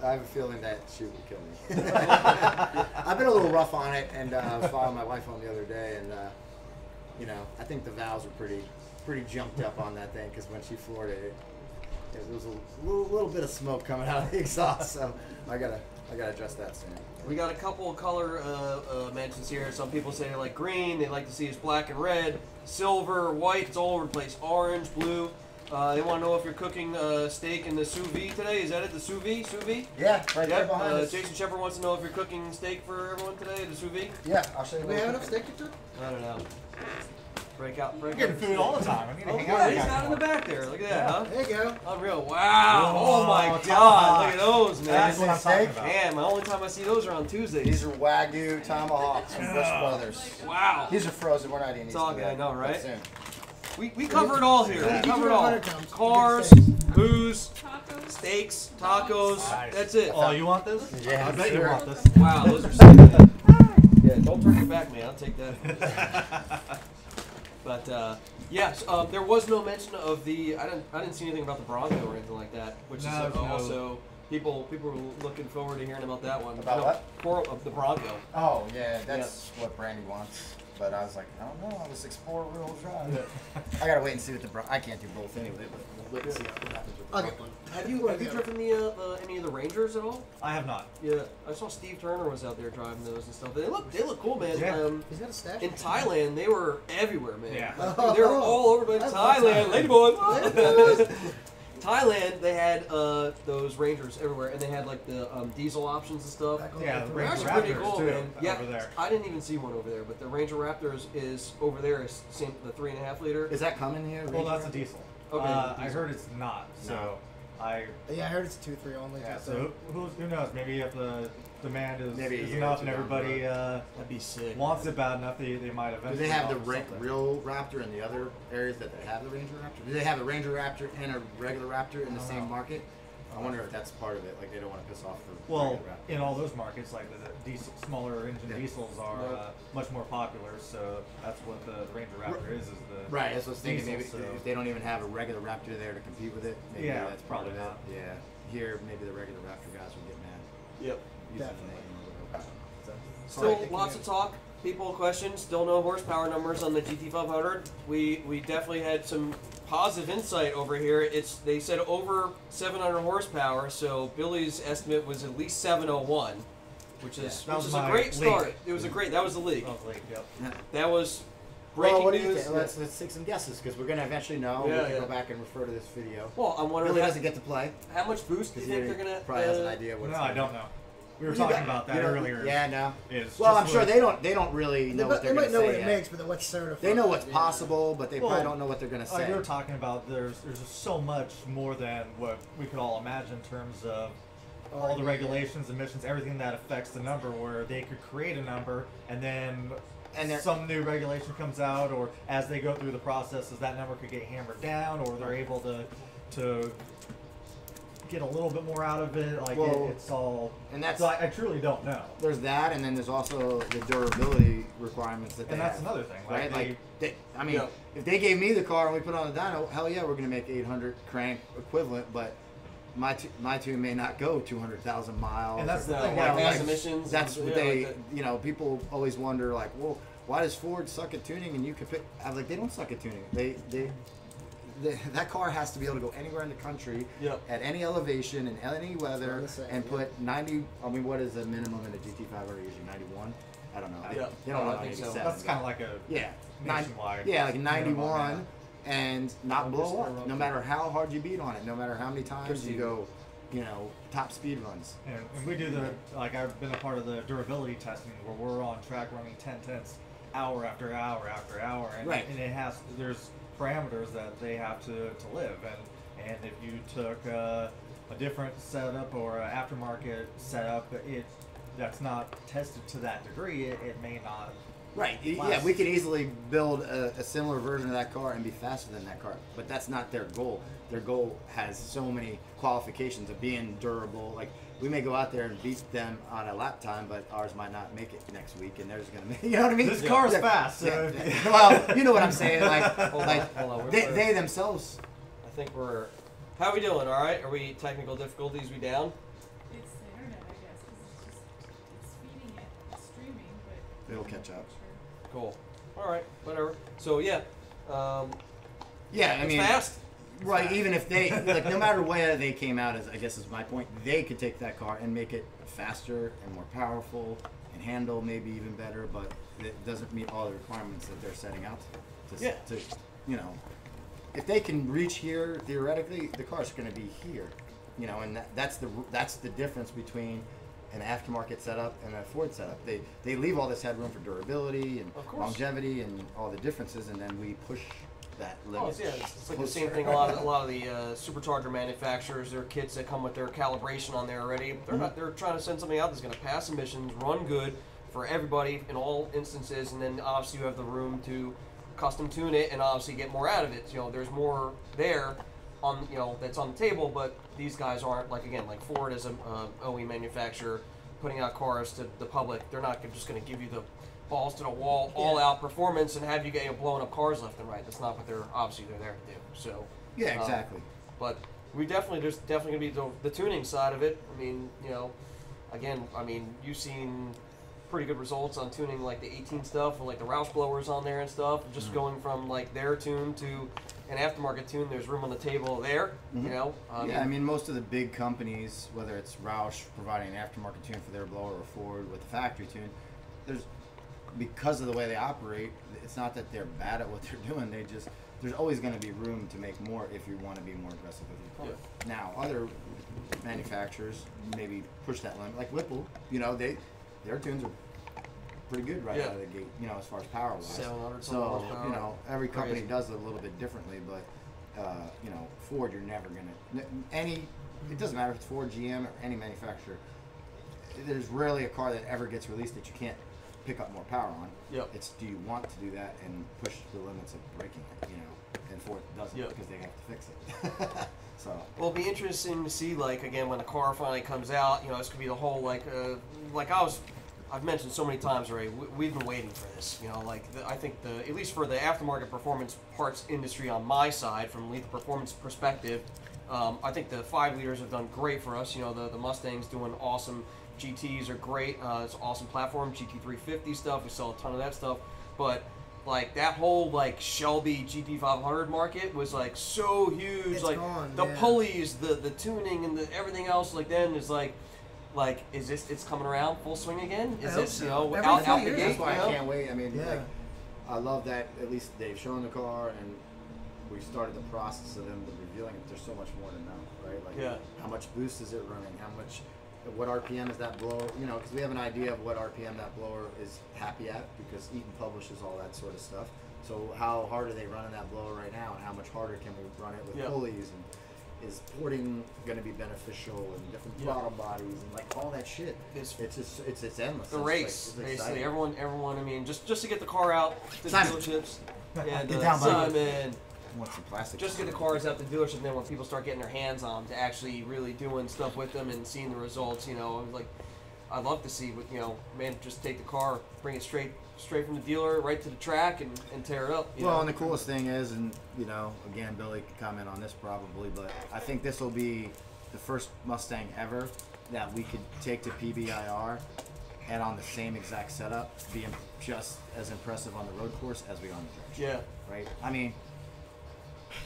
have a feeling that she will kill me. I've been a little rough on it, and I was following my wife home the other day, and you know, I think the valves were pretty jumped up on that thing, because when she floored it, there was a little bit of smoke coming out of the exhaust. So I gotta adjust that soon. We got a couple of color mentions here. Some people say they like green. They like to see us black and red, silver, white. It's all over the place. Orange, blue. They want to know if you're cooking steak in the sous vide today. Is that it? The sous vide? Sous vide? Yeah, right there Yep. behind us. Jason Shepard wants to know if you're cooking steak for everyone today. The sous vide? Yeah, I'll show you. Do we what have we're enough cooking. steak to cook? I don't know. Break out. We're getting food all the time. I need to Oh hang out yeah, with he's you out guys in the more. back there. Look at that, huh? There you go. Unreal. Wow. Whoa, Oh my top God. Look at notch. those, man. That's what I'm talking Steak? about. Man, the only time I see those are on Tuesdays. These are Wagyu tomahawks from Bush Brothers. Wow. These are frozen. We're not eating these It's all today, good, I know, but right? soon. We cover it all here. Yeah. We cover it all. 100 comes. Cars, booze, Tacos. steaks, tacos. Nice. That's it. Oh, you want this? Yeah, I bet you sure. want this. Wow, those are so good. Yeah, don't turn your back, man. I'll take that. But yes, there was no mention of the. I didn't see anything about the Bronco or anything like that, which No, is no. also people were looking forward to hearing about that one. About what? Of the Bronco. Oh yeah, that's what Brandy wants. But I was like, I don't know. Let's explore real drive. I gotta wait and see what the I can't do both anyway. But we'll wait and see what happens with the I'll get one. Have you driven the any of the Rangers at all? I have not. Yeah, I saw Steve Turner was out there driving those and stuff. They look cool, man. Yeah. He's got a stash. In Thailand, they were everywhere, man. Yeah. They were all over the I love Thailand. Thailand. Ladyboy. Thailand, they had those Rangers everywhere, and they had like the diesel options and stuff. Yeah, the They're Ranger actually pretty Raptors cool, too, man. Yeah, over there. I didn't even see one over there, but the Ranger Raptors is over there. Is same the 3.5 liter. Is that coming here? Well, that's a diesel. Okay, I diesel. heard it's not. So No. Yeah, I heard it's 2.3 only. yeah. So who knows? Maybe if the demand is Maybe a year enough or and two down the everybody That'd be sick. wants it bad enough, they might Do eventually. they have the offer something. real Raptor in the other areas that they have the Ranger Raptor? Do they have a Ranger Raptor and a regular Raptor in the I don't same know. market? I wonder if that's part of it. Like they don't want to piss off the Well, regular Raptor. in all those markets, like the diesel, smaller engine Yeah. diesels are much more popular. So that's what the Ranger Raptor is the Right, that's what I was thinking. Maybe diesel, so- if they don't even have a regular Raptor there to compete with it, maybe Yeah, that's part of probably it. not. Yeah, here maybe the regular Raptor guys will get mad. Yep. Using Definitely. the name or whatever. Still lots of talk. People questions. Still no horsepower numbers on the GT500. We definitely had some positive insight over here. They said over 700 horsepower. So Billy's estimate was at least 701, which is that was a my great leak. start. It was a great. That was the leak. Oh, like, yep. That was breaking Well, what do you news. think? Let's take some guesses because we're gonna eventually know. Yeah, we can yeah. go back and refer to this video. Well, I'm wondering Billy doesn't get to play how much boost do you because think he they're gonna? probably has an idea what. No, it's I gonna don't be. know. We were You talking got- about that you don't- earlier. Yeah, no. It's Well, just I'm sure what- they don't really know what They they're might gonna know say what it yet. makes, but what's certified. They know what's Yeah. possible, but they probably Well, don't know what they're gonna say. Like we were talking about, there's just so much more than what we could all imagine in terms of all the regulations, emissions, everything that affects the number. Where they could create a number and then And some new regulation comes out, or as they go through the processes, that number could get hammered down, or they're able to get a little bit more out of it. Like it's all, and that's, so I truly don't know. There's that, and then there's also the durability requirements that they And that's have, another thing, right? like I mean, if they gave me the car and we put it on the dyno, hell yeah, we're gonna make 800 crank equivalent, but my tune may not go 200,000 miles. And that's the thing, like like gas emissions. That's what yeah, they, like you know, people always wonder, like, well, why does Ford suck at tuning and you can pick? I'm like, they don't suck at tuning. That car has to be able to go anywhere in the country at any elevation in any weather and put 90. I mean, what is the minimum in a GT500 usually? 91. I don't know. They don't know I think so. 97. That's kind of like a nationwide. Like 91, and not blow up. No matter how hard you beat on it, no matter how many times you go, you know, top speed runs. And we do I've been a part of the durability testing where we're on track running 10/10 hour after hour after hour, and, and there's parameters that they have to live, and if you took a different setup or an aftermarket setup, that's not tested to that degree, it may not. Right. Yeah, we could easily build a similar version of that car and be faster than that car, but that's not their goal. Their goal has so many qualifications of being durable. Like, we may go out there and beat them on a lap time, but ours might not make it next week, and theirs is going to make, you know what I mean? This car's fast. So. Well, you know what I'm saying. Like, hold on. They themselves. I think we're. How are we doing? All right? Are we technical difficulties? We down? It's the internet, I guess, because it's feeding it, streaming, but It'll catch up. Cool. All right. Whatever. So yeah. Yeah, I mean, fast. Right, even if they, like, no matter where they came out, as I guess is my point, they could take that car and make it faster and more powerful and handle maybe even better, but it doesn't meet all the requirements that they're setting out to you know, if they can reach here, theoretically, the car's going to be here, you know, and that's the difference between an aftermarket setup and a Ford setup. They leave all this headroom for durability and longevity and all the differences, and then we push that limit. Oh, yeah, it's like the same thing. A lot of the supercharger manufacturers, their kits that come with their calibration on there already. They're trying to send something out that's going to pass emissions, run good for everybody in all instances, and then obviously you have the room to custom tune it and obviously get more out of it. You know, there's more there on that's on the table, but these guys aren't like Ford as an OE manufacturer putting out cars to the public. They're not just going to give you the balls to the wall, all-out performance, and have you get blowing up cars left and right. That's not what they're there to do. So yeah, exactly. But there's definitely gonna be the tuning side of it. I mean, you've seen pretty good results on tuning like the 18 stuff, or like the Roush blowers on there and stuff. Just going from like their tune to an aftermarket tune. There's room on the table there. You know. I mean, most of the big companies, whether it's Roush providing an aftermarket tune for their blower or Ford with the factory tune, because of the way they operate, it's not that they're bad at what they're doing. There's always going to be room to make more if you want to be more aggressive with your car. Yeah. Now, other manufacturers maybe push that limit, like Whipple. You know, their tunes are pretty good out of the gate. You know, as far as power wise. 700. So you know, every company does it a little bit differently, but you know, Ford, you're never going to It doesn't matter if it's Ford, GM, or any manufacturer. There's rarely a car that ever gets released that you can't pick up more power on. It's, do you want to do that and push the limits of breaking it, you know? And Ford doesn't because they have to fix it. So well, it'll be interesting to see, like, again, when the car finally comes out, you know, it's gonna be the whole I've mentioned so many times already, we've been waiting for this, you know, like, I think at least for the aftermarket performance parts industry on my side, from the performance perspective, I think the 5 liters have done great for us. You know, the Mustangs doing awesome. GTs are great. It's an awesome platform. GT350 stuff. We sell a ton of that stuff. But like that whole like Shelby GT500 market was like so huge. It's like gone, the pulleys, the tuning, and everything else. Like then is like is this? It's coming around full swing again. Is this out the gate? That's why I can't wait. I mean, like, I love that at least they've shown the car and we started the process of them revealing it. There's so much more to know, right? Like how much boost is it running? What RPM is that blower? You know, because we have an idea of what RPM that blower is happy at, because Eaton publishes all that sort of stuff. So how hard are they running that blower right now, and how much harder can we run it with pulleys? And is porting going to be beneficial and different throttle bodies and like all that shit. It's just it's endless. The It's race, like, it's basically. exciting. Everyone. I mean, just to get the car out to the Simon. dealerships. And Get down, buddy. Simon. I want some plastic. Just get the cars out the dealership, and then when people start getting their hands on them, to actually really doing stuff with them and seeing the results, you know, like I'd love to see, you know, man, just take the car, bring it straight from the dealer right to the track and tear it up. You Well, know? and the coolest thing is, and you know, again, Billy can comment on this probably, but I think this will be the first Mustang ever that we could take to PBIR and on the same exact setup be just as impressive on the road course as we are on the drag strip. Yeah. Right? I mean,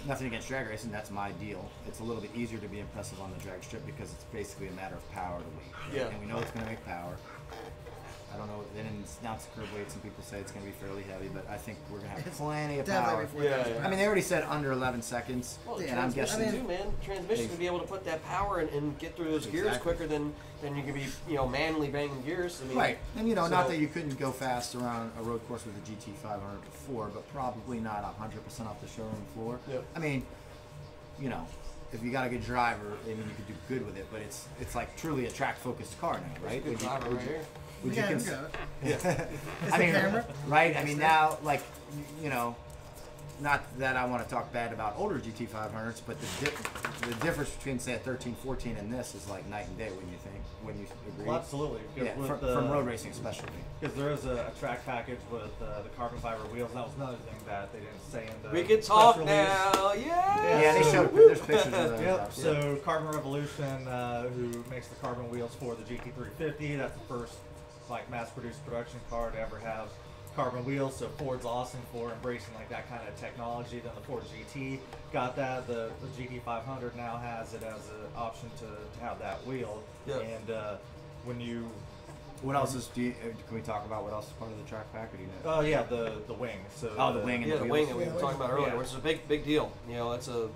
nothing against drag racing, that's my deal. It's a little bit easier to be impressive on the drag strip because it's basically a matter of power to weight. Right? Yeah. And we know it's going to make power. I don't know, they didn't announce the curb weight. Some people say it's going to be fairly heavy, but I think we're going to have plenty of power. Definitely before Yeah. I mean, they already said under 11 seconds, Well, the and I'm transmission guessing too, man. Transmission to be able to put that power and get through those gears Exactly. quicker than you can be, you know, manually banging gears. I mean, right. And you know, not so- that you couldn't go fast around a road course with a GT500 before, but probably not 100% off the showroom floor. Yep. I mean, you know, if you got a good driver, I mean, you could do good with it. But it's like truly a track-focused car now, right? Good driver right here. Would Yeah, you we cons- got it. Yeah. Is I the mean, camera? right? I mean, now, like, you know, not that I want to talk bad about older GT500s, but the difference between, say, a 13, 14 and this is like night and day, wouldn't you think? Wouldn't you agree? Well, absolutely. Because Yeah, with from road racing especially. Because there is a track package with the carbon fiber wheels. That was another thing that they didn't say in the We can press talk release. now. Yeah. Yeah, they so- showed there's pictures of those. Yep. up, yeah. So Carbon Revolution, who makes the carbon wheels for the GT350, that's the first like mass-produced production car to ever have carbon wheels. So Ford's awesome for embracing like that kind of technology. Then the Ford GT got that. The GT500 now has it as an option to have that wheel. Yeah. And when you What else is? Can we talk about what else is part of the track pack? Or do you know? oh yeah, the wing. So Oh, the wing and Yeah, the the wheels. wing that we were talking about earlier, Yeah. which is a big deal. You know, it's a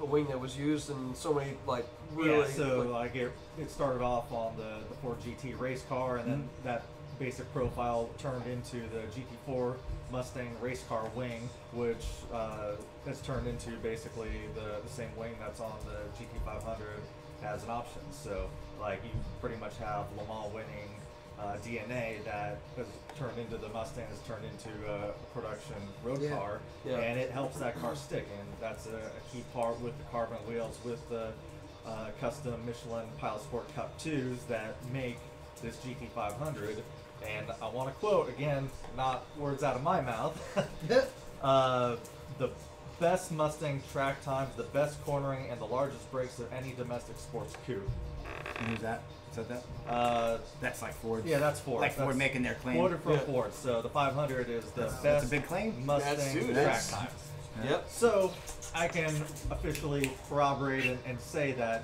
wing that was used in so many like really. Yeah, so like, like it started off on the Ford GT race car, and then that basic profile turned into the GT4 Mustang race car wing, which has turned into basically the same wing that's on the GT500 as an option. So like you pretty much have Le Mans winning DNA that has turned into the Mustang, has turned into a production road Yeah. car, Yeah. and it helps that car stick, and that's a key part with the carbon wheels, with the custom Michelin Pilot Sport Cup 2s that make this GT500. And I want to quote again, not words out of my mouth. The best Mustang track times, the best cornering, and the largest brakes of any domestic sports coupe. And who's that? Is that? That's like Ford. Yeah, that's Ford. Like Ford That's making their claim. Quoted from Yeah. Ford. So the 500 is the That's best a big claim. Mustang That's huge. track That's- times. Yep. So I can officially corroborate and say that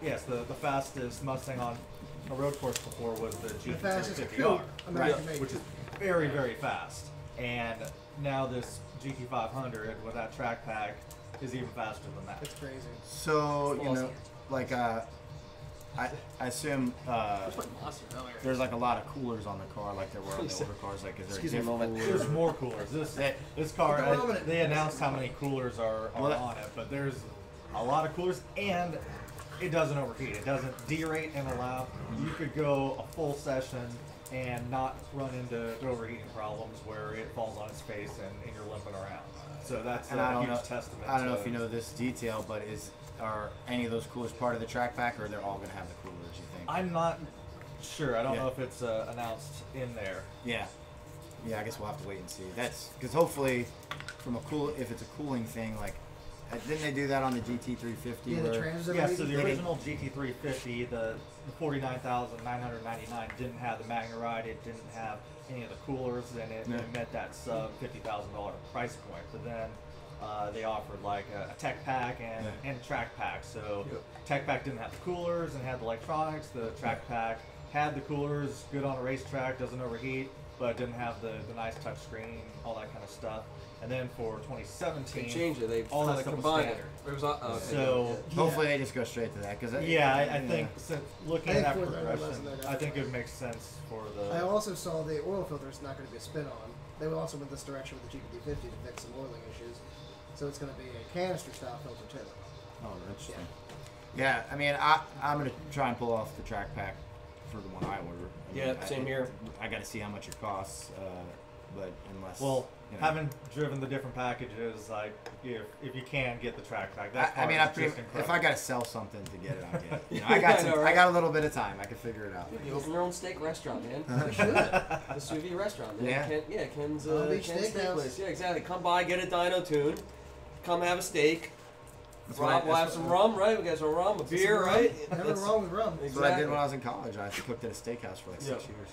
yes, the fastest Mustang on a road course before was the The fastest GT350R, coupe American made. which is very, very fast. And now this GT500 with that track pack is even faster than that. It's crazy. So you know, Awesome. like I assume there's like a lot of coolers on the car, like there were on the older cars. Like, is there Excuse me a different moment. coolers? There's more coolers. That- This car, The dominant they announced how many coolers are Well, that- on it, but there's a lot of coolers, and it doesn't overheat. It doesn't derate in a lap. You could go a full session and not run into overheating problems where it falls on its face and you're limping around. So that's And I a don't huge know. testament. I don't know to- if you know this detail, but are any of those coolers part of the track pack, or they're all gonna have the coolers? You think? I'm not sure. I don't Yeah. know if it's announced in there. Yeah. Yeah, I guess we'll have to wait and see. That's because hopefully, if it's a cooling thing, like, didn't they do that on the GT350? Yeah, the where- trans. Yeah, so the They original GT350, the 49,999 didn't have the Magna Ride, it didn't have any of the coolers, and it Yeah. met that sub $50,000 price point. But then they offered like a tech pack and track pack. So Yep. tech pack didn't have the coolers and had the electronics. The track pack had the coolers, good on a racetrack, doesn't overheat, but didn't have the nice touch screen, all that kind of stuff. And then for 2017, They changed it. They all that kinda stuff was combined it. standard. It was okay. So Hopefully they just go straight to that. Because yeah, I think since looking I at that think Ford learned a progression, lesson there, I think it would make sense for I the. also saw the oil filter is not going to be a spin-on. They will also went this direction with the GT50 to fix some oiling issues. So it's going to be a canister style filter too. Oh, interesting. Yeah, I mean, I'm gonna try and pull off the track pack for the one I order. I mean, Yeah, same here. I got to see how much it costs, but unless you know. Having driven the different packages, like if you can get the track pack, that I mean, if I got to sell something to get it, I'll get it. You know, I got a little bit of time. I can figure it out. You open your own steak restaurant, man. You should. The sous vide restaurant, man. Yeah. Ken's Palm Beach Ken's steak Steakhouse. place. Yeah, exactly. Come by, get a dyno tune. Come have a steak. That's Rob will have some rum, right? We got some rum, a beer, right? Never wrong with rum. That's what I did when I was in college. I cooked at a steakhouse for like 6 years.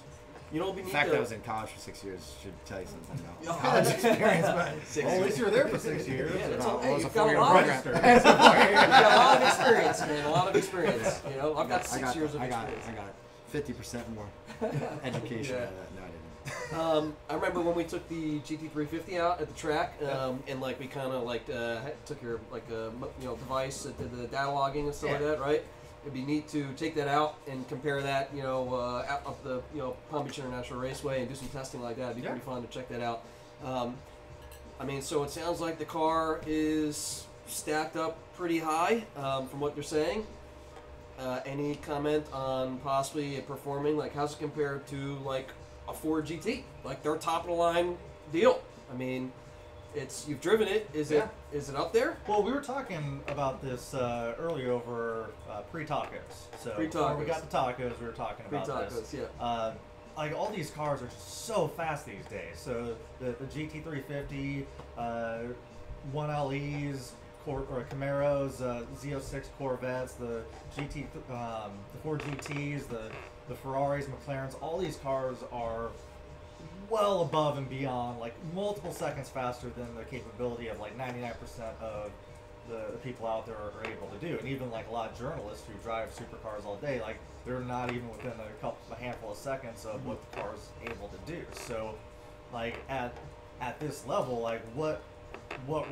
You know what we The need fact to... that I was in college for 6 years should tell you something about Oh, college experience. But Six At least you were there for 6 years. Yeah, that's No, all. it Hey, was a you've got a four-year lot of program. experience. You've got a lot of experience, man. A lot of experience. You know, I've got 6 years of experience. I got 50% more education Yeah. out of that. No, I didn't. I remember when we took the GT350 out at the track, and like we kind of like took your like device that did the data logging and stuff like that, right? It'd be neat to take that out and compare that, out up the Palm Beach International Raceway and do some testing like that. It'd be pretty fun to check that out. I mean, so it sounds like the car is stacked up pretty high from what they're saying. Any comment on possibly it performing? Like, how's it compared to like a Ford GT, like their top of the line deal? I mean, you've driven it. Is it up there? Well, we were talking about this earlier over pre-tacos. So before we got the tacos, we were talking about this. Yeah. Like all these cars are just so fast these days. So the GT350, 1LEs, or Camaros, Z06 Corvettes, the Ford GTs, the Ferraris, McLarens, all these cars are well above and beyond, like multiple seconds faster than the capability of like 99% of the people out there are able to do. And even like a lot of journalists who drive supercars all day, like they're not even within a handful of seconds of what the car's able to do. So like at this level, like what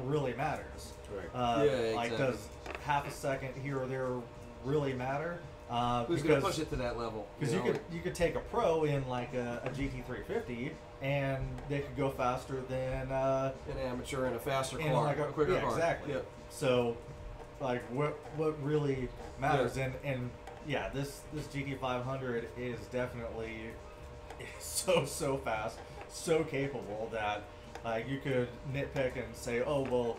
really matters? Right. Like exactly. does half a second here or there really matter? Who's going to push it to that level? Because you could take a pro in like a GT350 and they could go faster than an amateur in a faster in car, like a quicker car. Exactly. Yeah. So, like what really matters, and this GT500 is definitely so fast, so capable that you could nitpick and say, oh well,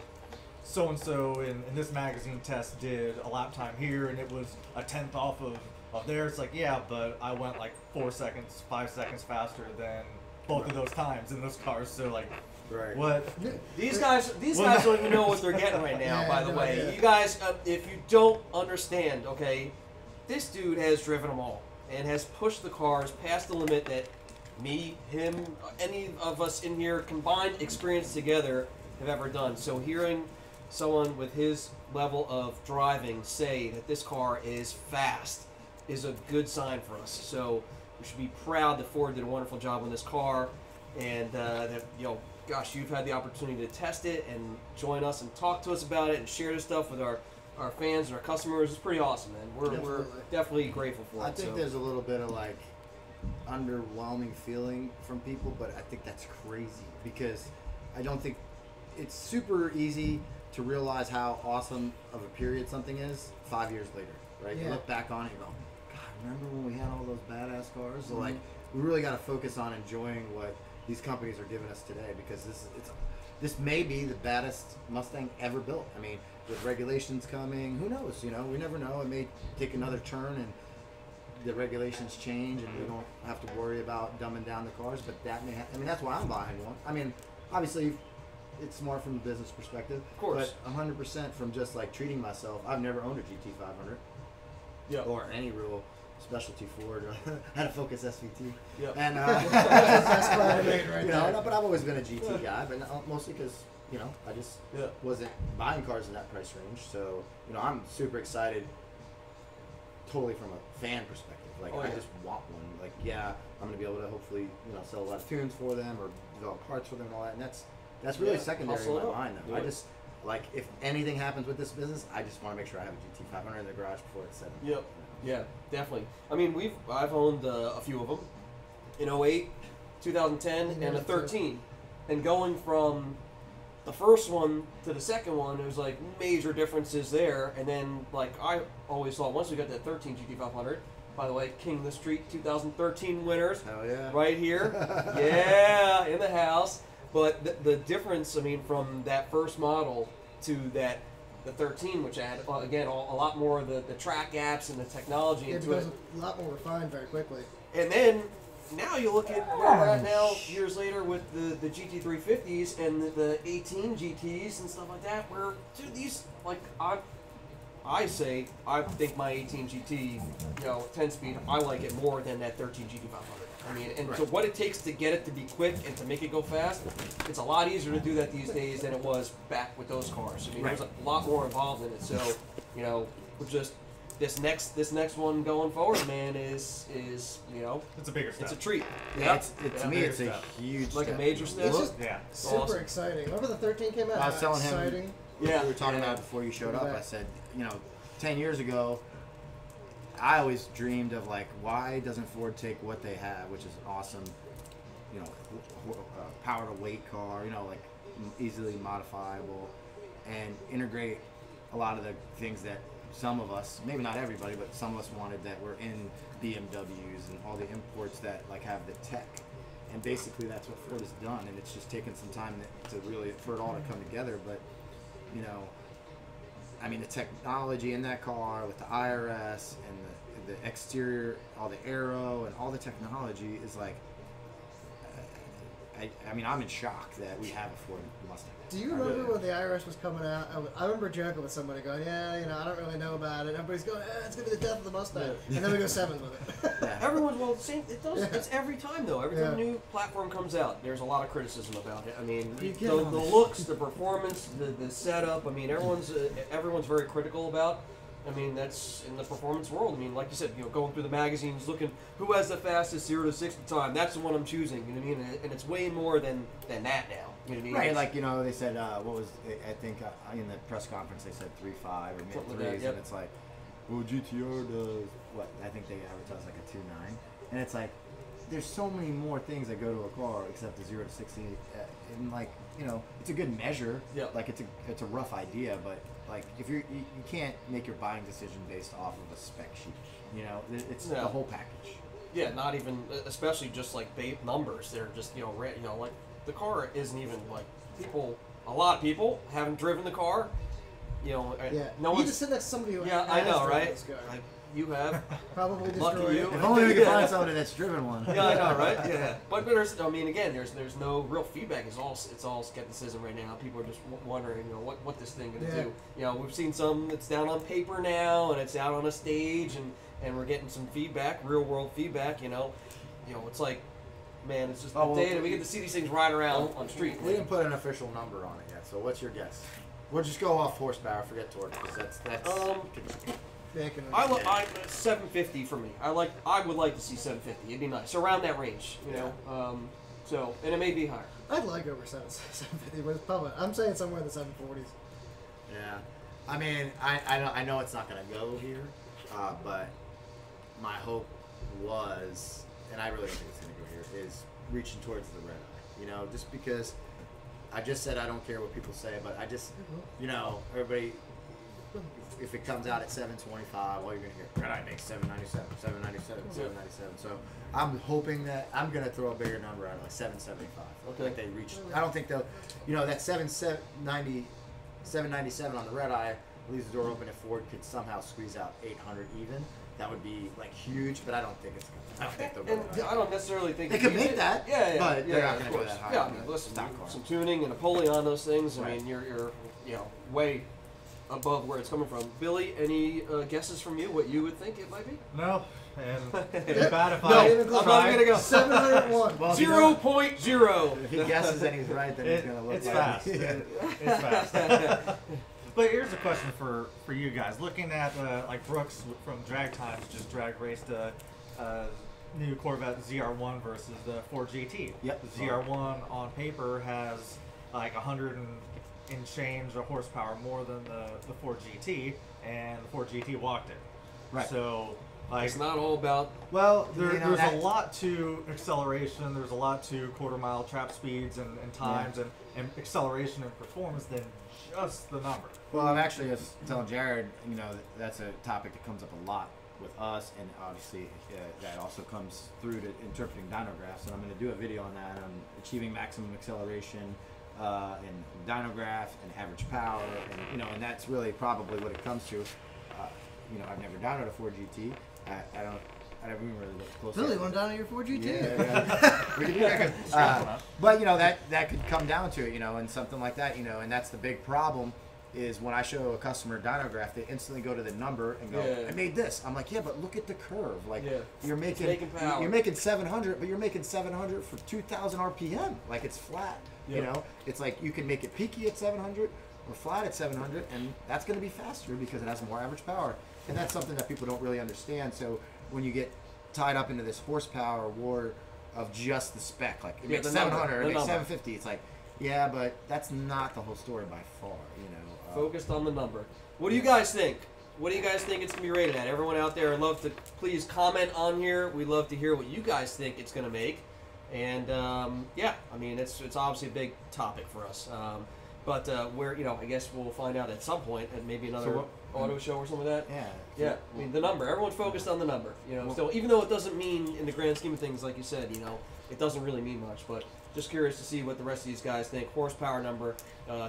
so and so in this magazine test did a lap time here and it was a 10th off of theirs. It's like, yeah, but I went like 4 seconds, 5 seconds faster than both of those times in those cars. So like, what? These guys don't even know what they're getting right now. Yeah, by the no way, idea. you guys, if you don't understand, okay, this dude has driven them all and has pushed the cars past the limit that me, him, any of us in here combined experience together have ever done. So hearing someone with his level of driving say that this car is fast is a good sign for us. So we should be proud that Ford did a wonderful job on this car, and that gosh, you've had the opportunity to test it and join us and talk to us about it and share this stuff with our fans and our customers. It's pretty awesome, man. We're definitely grateful for it. I think there's a little bit of like underwhelming feeling from people, but I think that's crazy because I don't think it's super easy to realize how awesome of a period something is 5 years later, right? Yeah. You look back on it and go, God, remember when we had all those badass cars? So like, we really got to focus on enjoying what these companies are giving us today, because this may be the baddest Mustang ever built. I mean, with regulations coming, who knows? We never know. It may take another turn and the regulations change, and we don't have to worry about dumbing down the cars. But that may I mean, that's why I'm buying one. I mean, obviously, it's more from a business perspective. Of course. But 100% from just like treating myself. I've never owned a GT500. Yeah. Or any real specialty Ford. I had a Focus SVT. Yeah. And That's car I made right there. but I've always been a GT guy, but mostly because I just Yeah. wasn't buying cars in that price range. So I'm super excited, totally from a fan perspective. Like, I just want one. Like, I'm gonna be able to hopefully sell a lot of tunes for them or develop parts for them and all that. And that's really secondary in my mind. Though. Yeah. I just like, if anything happens with this business, I just want to make sure I have a GT500 in the garage before it's set up. Yep. Yeah, definitely. I mean, I've owned a few of them in 08, 2010, and a 13. And going from the first one to the second one, there's like major differences there. And then like I always thought once we got that 13 GT500, by the way, King of the Street 2013 winners, Hell yeah. right here, yeah, in the house. But the difference, I mean, from that first model to the 13, which had again a lot more of the track apps and the technology It into it. becomes a lot more refined very quickly. And then now you look at where we're at now, years later, with the GT350s and the 18 GTs and stuff like that. Where, dude, these like I think my 18 GT, 10-speed, I like it more than that 13 GT500. I mean, and so what it takes to get it to be quick and to make it go fast, it's a lot easier to do that these days than it was back with those cars. I mean, there's a lot more involved in it. So, we're just this next one going forward, man, is it's a bigger step. it's a treat. Yeah, to me, bigger it's a step. huge Like a step. major step. It's just Yeah. super Awesome. exciting. Remember the 13 came out? I was telling him- exciting. Yeah. We were talking about it before you showed up. I said, 10 years ago, I always dreamed of like, why doesn't Ford take what they have, which is awesome, power to weight car, like easily modifiable, and integrate a lot of the things that some of us, maybe not everybody, but some of us wanted that were in BMWs and all the imports that like have the tech. And basically that's what Ford has done, and it's just taken some time for it all to come together. But I mean, the technology in that car with the IRS and the exterior, all the aero and all the technology is like, I mean, I'm in shock that we have a Ford Mustang. Do you remember when the IRS was coming out? I remember joking with somebody going, I don't really know about it. Everybody's going, it's going to be the death of the Mustang. And then we go 7s with it. Everyone's same. It does. It's every time though. Every time a new platform comes out, there's a lot of criticism about it. I mean, the looks, the performance, the setup. I mean, everyone's very critical about. I mean, that's in the performance world. I mean, like you said, going through the magazines, looking who has the fastest 0 to 60 time. That's the one I'm choosing. You know what I mean? And it's way more than that now. You know what I mean? Right, like they said, what was I think in the press conference they said 3.5 or mid 3s, and it's like, well, GTR does what? I think they advertise like a 2.9, and it's like, there's so many more things that go to a car except the 0 to 60, and like it's a good measure. Yeah. Like it's a rough idea, but like if you can't make your buying decision based off of a spec sheet. It's the whole package. Yeah, not even, especially just like numbers. They're just like the car isn't even like a lot of people haven't driven the car. No you one's just sit next to somebody who I has know, driven right? this car. You have. Probably Lucky destroyed you. it. If only we could find somebody that's driven one. Yeah, I know, right? Yeah, but there's there's no real feedback. It's all skepticism right now. People are just wondering, what this thing gonna do. We've seen some that's down on paper now, and it's out on a stage, and we're getting some feedback, real world feedback. It's like, man, it's just the data. We get to see these things ride around on the street. We didn't put an official number on it yet. So what's your guess? We'll just go off horsepower. Forget torque, because that's. I 750 for me. I would like to see 750. It'd be nice around that range, So, and it may be higher. I'd like over 750, but it's probably, I'm saying somewhere in the 740s. Yeah, I mean, I know it's not gonna go here, but my hope was, and I really don't think it's gonna go here, is reaching towards the red eye. Just because I just said I don't care what people say, but I just, everybody. If it comes out at 725, well, you're going to hear, red eye makes 797, 797, 797. So I'm hoping that I'm going to throw a bigger number out, like 775. Okay. Like they reach. I don't think they'll, that 797 on the red eye leaves the door open if Ford could somehow squeeze out 800 even. That would be like huge, but I don't think it's going to. I don't think they'll go that high. I don't necessarily think they could make that. Yeah, but they're not going to go go that high. Yeah, I mean, listen, some tuning and a pulley on those things. I mean, you're way above where it's coming from. Billy, any guesses from you what you would think it might be? No. And it's bad if I'm not going to go. 701. Well, 0.0. If he guesses and he's right, then he's going to look it's like fast. It's fast. But here's a question for you guys. Looking at like Brooks from Drag Times just drag raced a new Corvette ZR1 versus the Ford GT. Yep. The ZR1 on paper has like 100 and change of horsepower more than the Ford GT, and the Ford GT walked it. Right. So Like, It's not all about. well, You know, there's that- a lot to acceleration. There's a lot to quarter-mile trap speeds and times and acceleration and performance than just the number. Well, I'm actually just telling Jared, you know, that's a topic that comes up a lot with us, and obviously that also comes through to interpreting dynographs. And I'm going to do a video on that, on achieving maximum acceleration and dynograph and average power, and you know, and that's really probably what it comes to. You know, I've never dynoed a 4GT. I don't even really look close. Billy, want to down your 4GT? Yeah. We can do that. But you know, that could come down to it, you know, and something like that, you know, and that's the big problem. Is when I show a customer a dynograph, they instantly go to the number and go, Yeah. "I made this." I'm like, "Yeah, but look at the curve. Like, Yeah. you're making power. you're making 700, but you're making 700 for 2,000 RPM. Like, it's flat. Yeah. You know, it's like you can make it peaky at 700 or flat at 700, and that's going to be faster because it has more average power. And that's something that people don't really understand. So when you get tied up into this horsepower war of just the spec, like it Yeah, makes the number, 700, the it makes number. 750. It's like, yeah, but that's not the whole story by far. You know. Focused on the number. What do you guys think? What do you guys think it's going to be rated at? Everyone out there, I'd love to please comment on here. We'd love to hear what you guys think it's going to make. And yeah, I mean, it's obviously a big topic for us. But where, you know, I guess we'll find out at some point, at maybe another auto show or something like that. Yeah. Yeah, I mean, the number. Everyone's focused on the number. You know, still, even though it doesn't mean, in the grand scheme of things, like you said, you know, it doesn't really mean much. But just curious to see what the rest of these guys think. Horsepower number,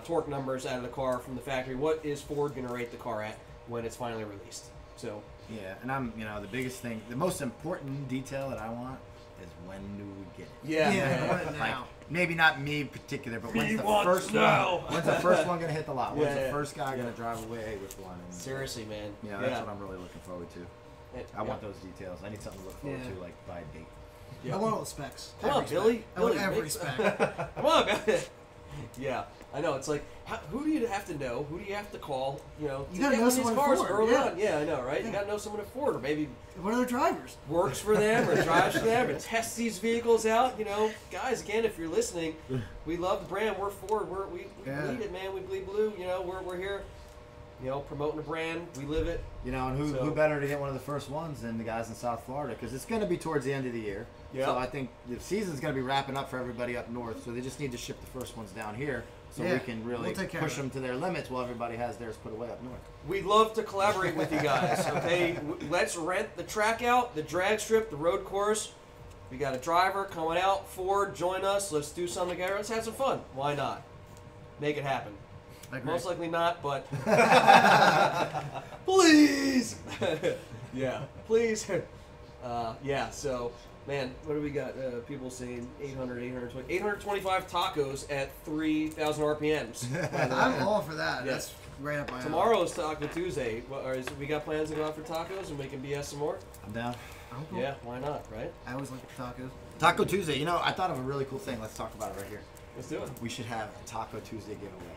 torque numbers out of the car from the factory. What is Ford going to rate the car at when it's finally released? So, Yeah, and I'm, you know, the biggest thing, the most important detail that I want is when do we get it? yeah. Yeah, want it Like, now. maybe not me in particular, but when's the wants first now. one? When's the first one gonna hit the lot? When's Yeah, the yeah. first guy gonna drive away with one? And, Seriously, man. you know, that's what I'm really looking forward to. I want those details. I need something to look forward Yeah. to, like by a date. I want all the specs. Come on, Every spec. Billy. I want Billy, every make- spec. Come on, man. Yeah, I know. It's like, who do you have to know? Who do you have to call? You know, You to gotta get know one of these someone at cars Ford, early yeah. on. Yeah, I know, right? You Yeah. gotta know someone at Ford, or maybe What are their drivers? works for them or drives for them or tests these vehicles out. You know, guys, again, if you're listening, we love the brand. We're Ford. We Yeah. bleed it, man. We bleed blue. You know, we're here. You know, promoting the brand. We live it. You know, and So- who better to get one of the first ones than the guys in South Florida? Because it's going to be towards the end of the year. Yeah. So I think the season's going to be wrapping up for everybody up north. So they just need to ship the first ones down here so Yeah, we can really we'll take care push of it. them to their limits while everybody has theirs put away up north. We'd love to collaborate with you guys. Okay, let's rent the track out, the drag strip, the road course. We got a driver coming out. Ford, join us. Let's do something together. Let's have some fun. Why not? Make it happen. I agree. Most likely not, but please. Yeah, please. Yeah. So, man, what do we got? People saying 825 tacos at 3,000 RPMs. I'm all for that. Yeah. That's right up my alley. Tomorrow's Taco Tuesday. We got plans to go out for tacos and we can BS some more? I'm down. I'm cool. Yeah, why not, right? I always like tacos. Taco Tuesday. You know, I thought of a really cool thing. Let's talk about it right here. Let's do it. We should have a Taco Tuesday giveaway.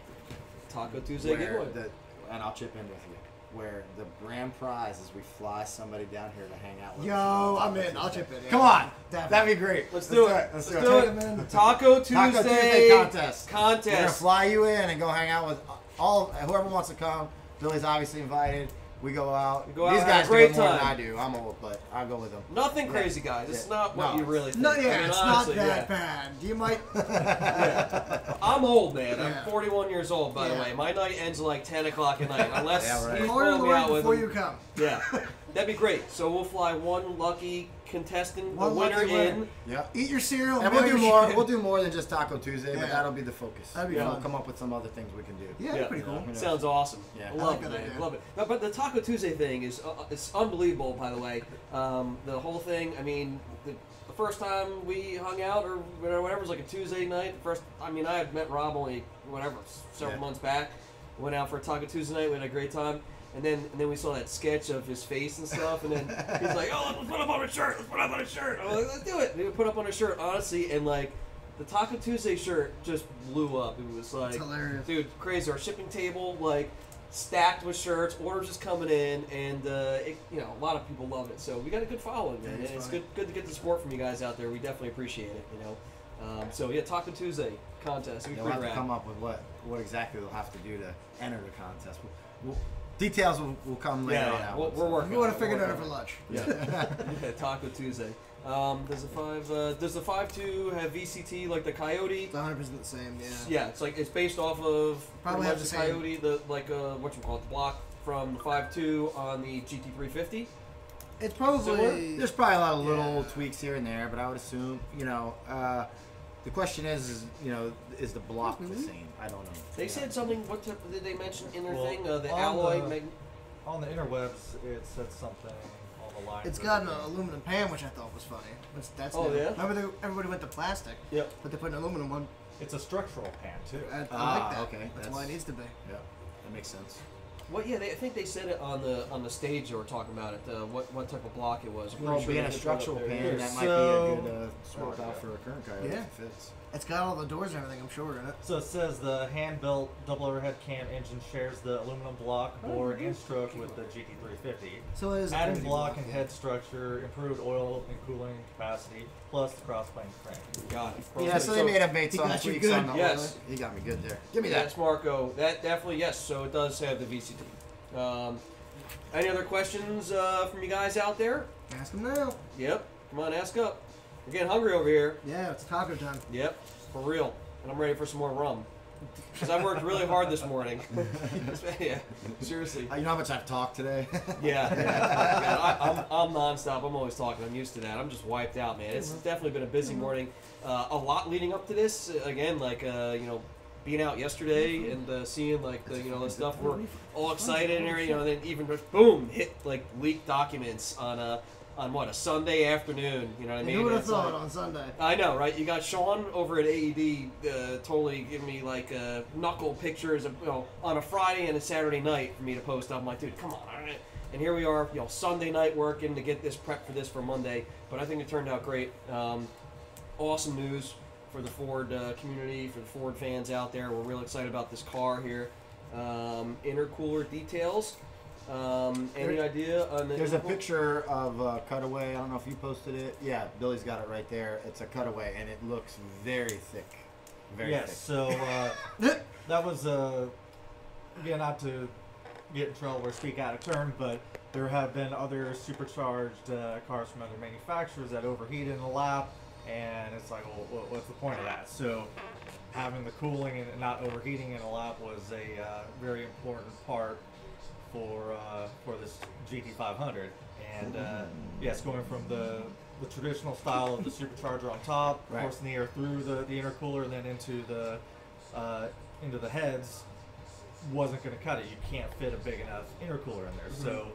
Taco Tuesday Where giveaway. and I'll chip in with you. Where the grand prize is we fly somebody down here to hang out with us. Yo, on I'm Taco in. I'll Tuesday. chip in. Yeah. Come on. Definitely. That'd be great. Let's do it. Let's Let's do do it. it. Taco Tuesday, Taco Tuesday contest. We're gonna Contest. fly you in and go hang out with whoever wants to come. Billy's obviously invited. We go out. Go out, These have a guys do great it more than time. I do. I'm old, but I'll go with them. Nothing crazy, guys. It's Yeah. not what No, you really think. No, I yeah, mean, it's honestly, not that yeah. bad. You might. I'm old, man. Yeah. I'm 41 years old, by the Yeah. way. My night ends at like 10 o'clock at night, unless Yeah, right. he's Call your pulling me out lawyer with before him. you come. Yeah, that'd be great. So we'll fly one lucky contestant, One the winner lucky winner. in. Yep. Eat your cereal. And we'll mail do your more. shit. We'll do more than just Taco Tuesday, but Yeah. that'll be the focus. That'd be We'll fun. come up with some other things we can do. Yeah, Yeah. pretty cool. Yeah. Sounds awesome. Yeah. I I love like it, that man. idea. Love it. No, but the Taco Tuesday thing is it's unbelievable, by the way. The whole thing, I mean, the first time we hung out or whatever it was like a Tuesday night. I had met Rob only, several Yeah. months back. Went out for a Taco Tuesday night. We had a great time. And then we saw that sketch of his face and stuff. And then he's like, oh, let's put up on a shirt. Let's put up on a shirt. I'm like, let's do it. And we put up on a shirt, honestly. And like, the Taco Tuesday shirt just blew up. It was like, It's hilarious. dude, crazy. Our shipping table, like, stacked with shirts, orders just coming in, and a lot of people love it. So we got a good following, man. Yeah, And it's it's funny. good to get the support from you guys out there. We definitely appreciate it, So yeah, Taco Tuesday contest. We They'll pretty have to rad. come up with what exactly they'll have to do to enter the contest. Details will come later on Yeah, that we're one. working. You want on to it, figure we're it out working for on lunch. it. Yeah, Taco Tuesday. Does the 5.2 have VCT like the Coyote? It's 100% the same, yeah. Yeah, it's like it's based off of Probably pretty have much the the same. Coyote, the the block from the 5.2 on the GT350. It's probably... There's probably a lot of little Yeah. tweaks here and there, but I would assume, the question is is the block the same? I don't know. They said something. What did they mention in their Well, thing? The on alloy. the- On the interwebs, it said something on the line. It's got an aluminum pan, which I thought was funny. That's Oh, new. yeah? Remember everybody went to plastic, Yep. but they put an aluminum one. It's a structural pan too. I like that. Okay, That's why it needs to be. Yeah, that makes sense. What? Yeah, I think they said it on the stage. They were talking about it. What type of block it was. I'm Well, pretty sure being they a just went up structural there. pan, that might So- be a good swap out for a current Coyote Yeah. if it fits. It's got all the doors and everything, I'm sure, in it. So it says the hand-built double overhead cam engine shares the aluminum block, bore, and stroke with the GT350. So it is a Adding pretty block block, and yeah. head structure, improved oil and cooling capacity, plus the cross-plane crank. Got it. Yeah, so they made He some got you tweaks good. on the Yes. He got me good there. Give me that. That's Marco. That definitely yes. So it does have the VCT. Any other questions from you guys out there? Ask him now. Yep. Come on, ask up. We're getting hungry over here. Yeah, it's taco time. Yep. For real. And I'm ready for some more rum. Because I worked really hard this morning. Yeah. Seriously. You know how much I've talked today? Yeah. Man, I'm nonstop. I'm always talking. I'm used to that. I'm just wiped out, man. It's definitely been a busy morning. A lot leading up to this. Again, like being out yesterday and seeing like the stuff. We're all excited and everything. And then even just boom, hit like leaked documents on a Sunday afternoon. You know what I mean? Who would have It's thought like- on Sunday? I know, right? You got Sean over at AED totally giving me like knuckle pictures of, on a Friday and a Saturday night for me to post up. I'm like, dude, come on, all right? And here we are, Sunday night working to get this prep for this for Monday. But I think it turned out great. Awesome news for the Ford community, for the Ford fans out there. We're real excited about this car here. Intercooler details. Any idea on the? There's a picture of a cutaway. I don't know if you posted it. Yeah, Billy's got it right there. It's a cutaway, and it looks very thick. Very Yes, thick. so that was again, not to get in trouble or speak out of turn, but there have been other supercharged cars from other manufacturers that overheat in the lap, and it's like, well, what's the point of that? So having the cooling and not overheating in a lap was a very important part for this GT500, and yes, going from the traditional style of the supercharger on top, Right. forcing the air through the intercooler and then into the heads wasn't going to cut it. You can't fit a big enough intercooler in there, so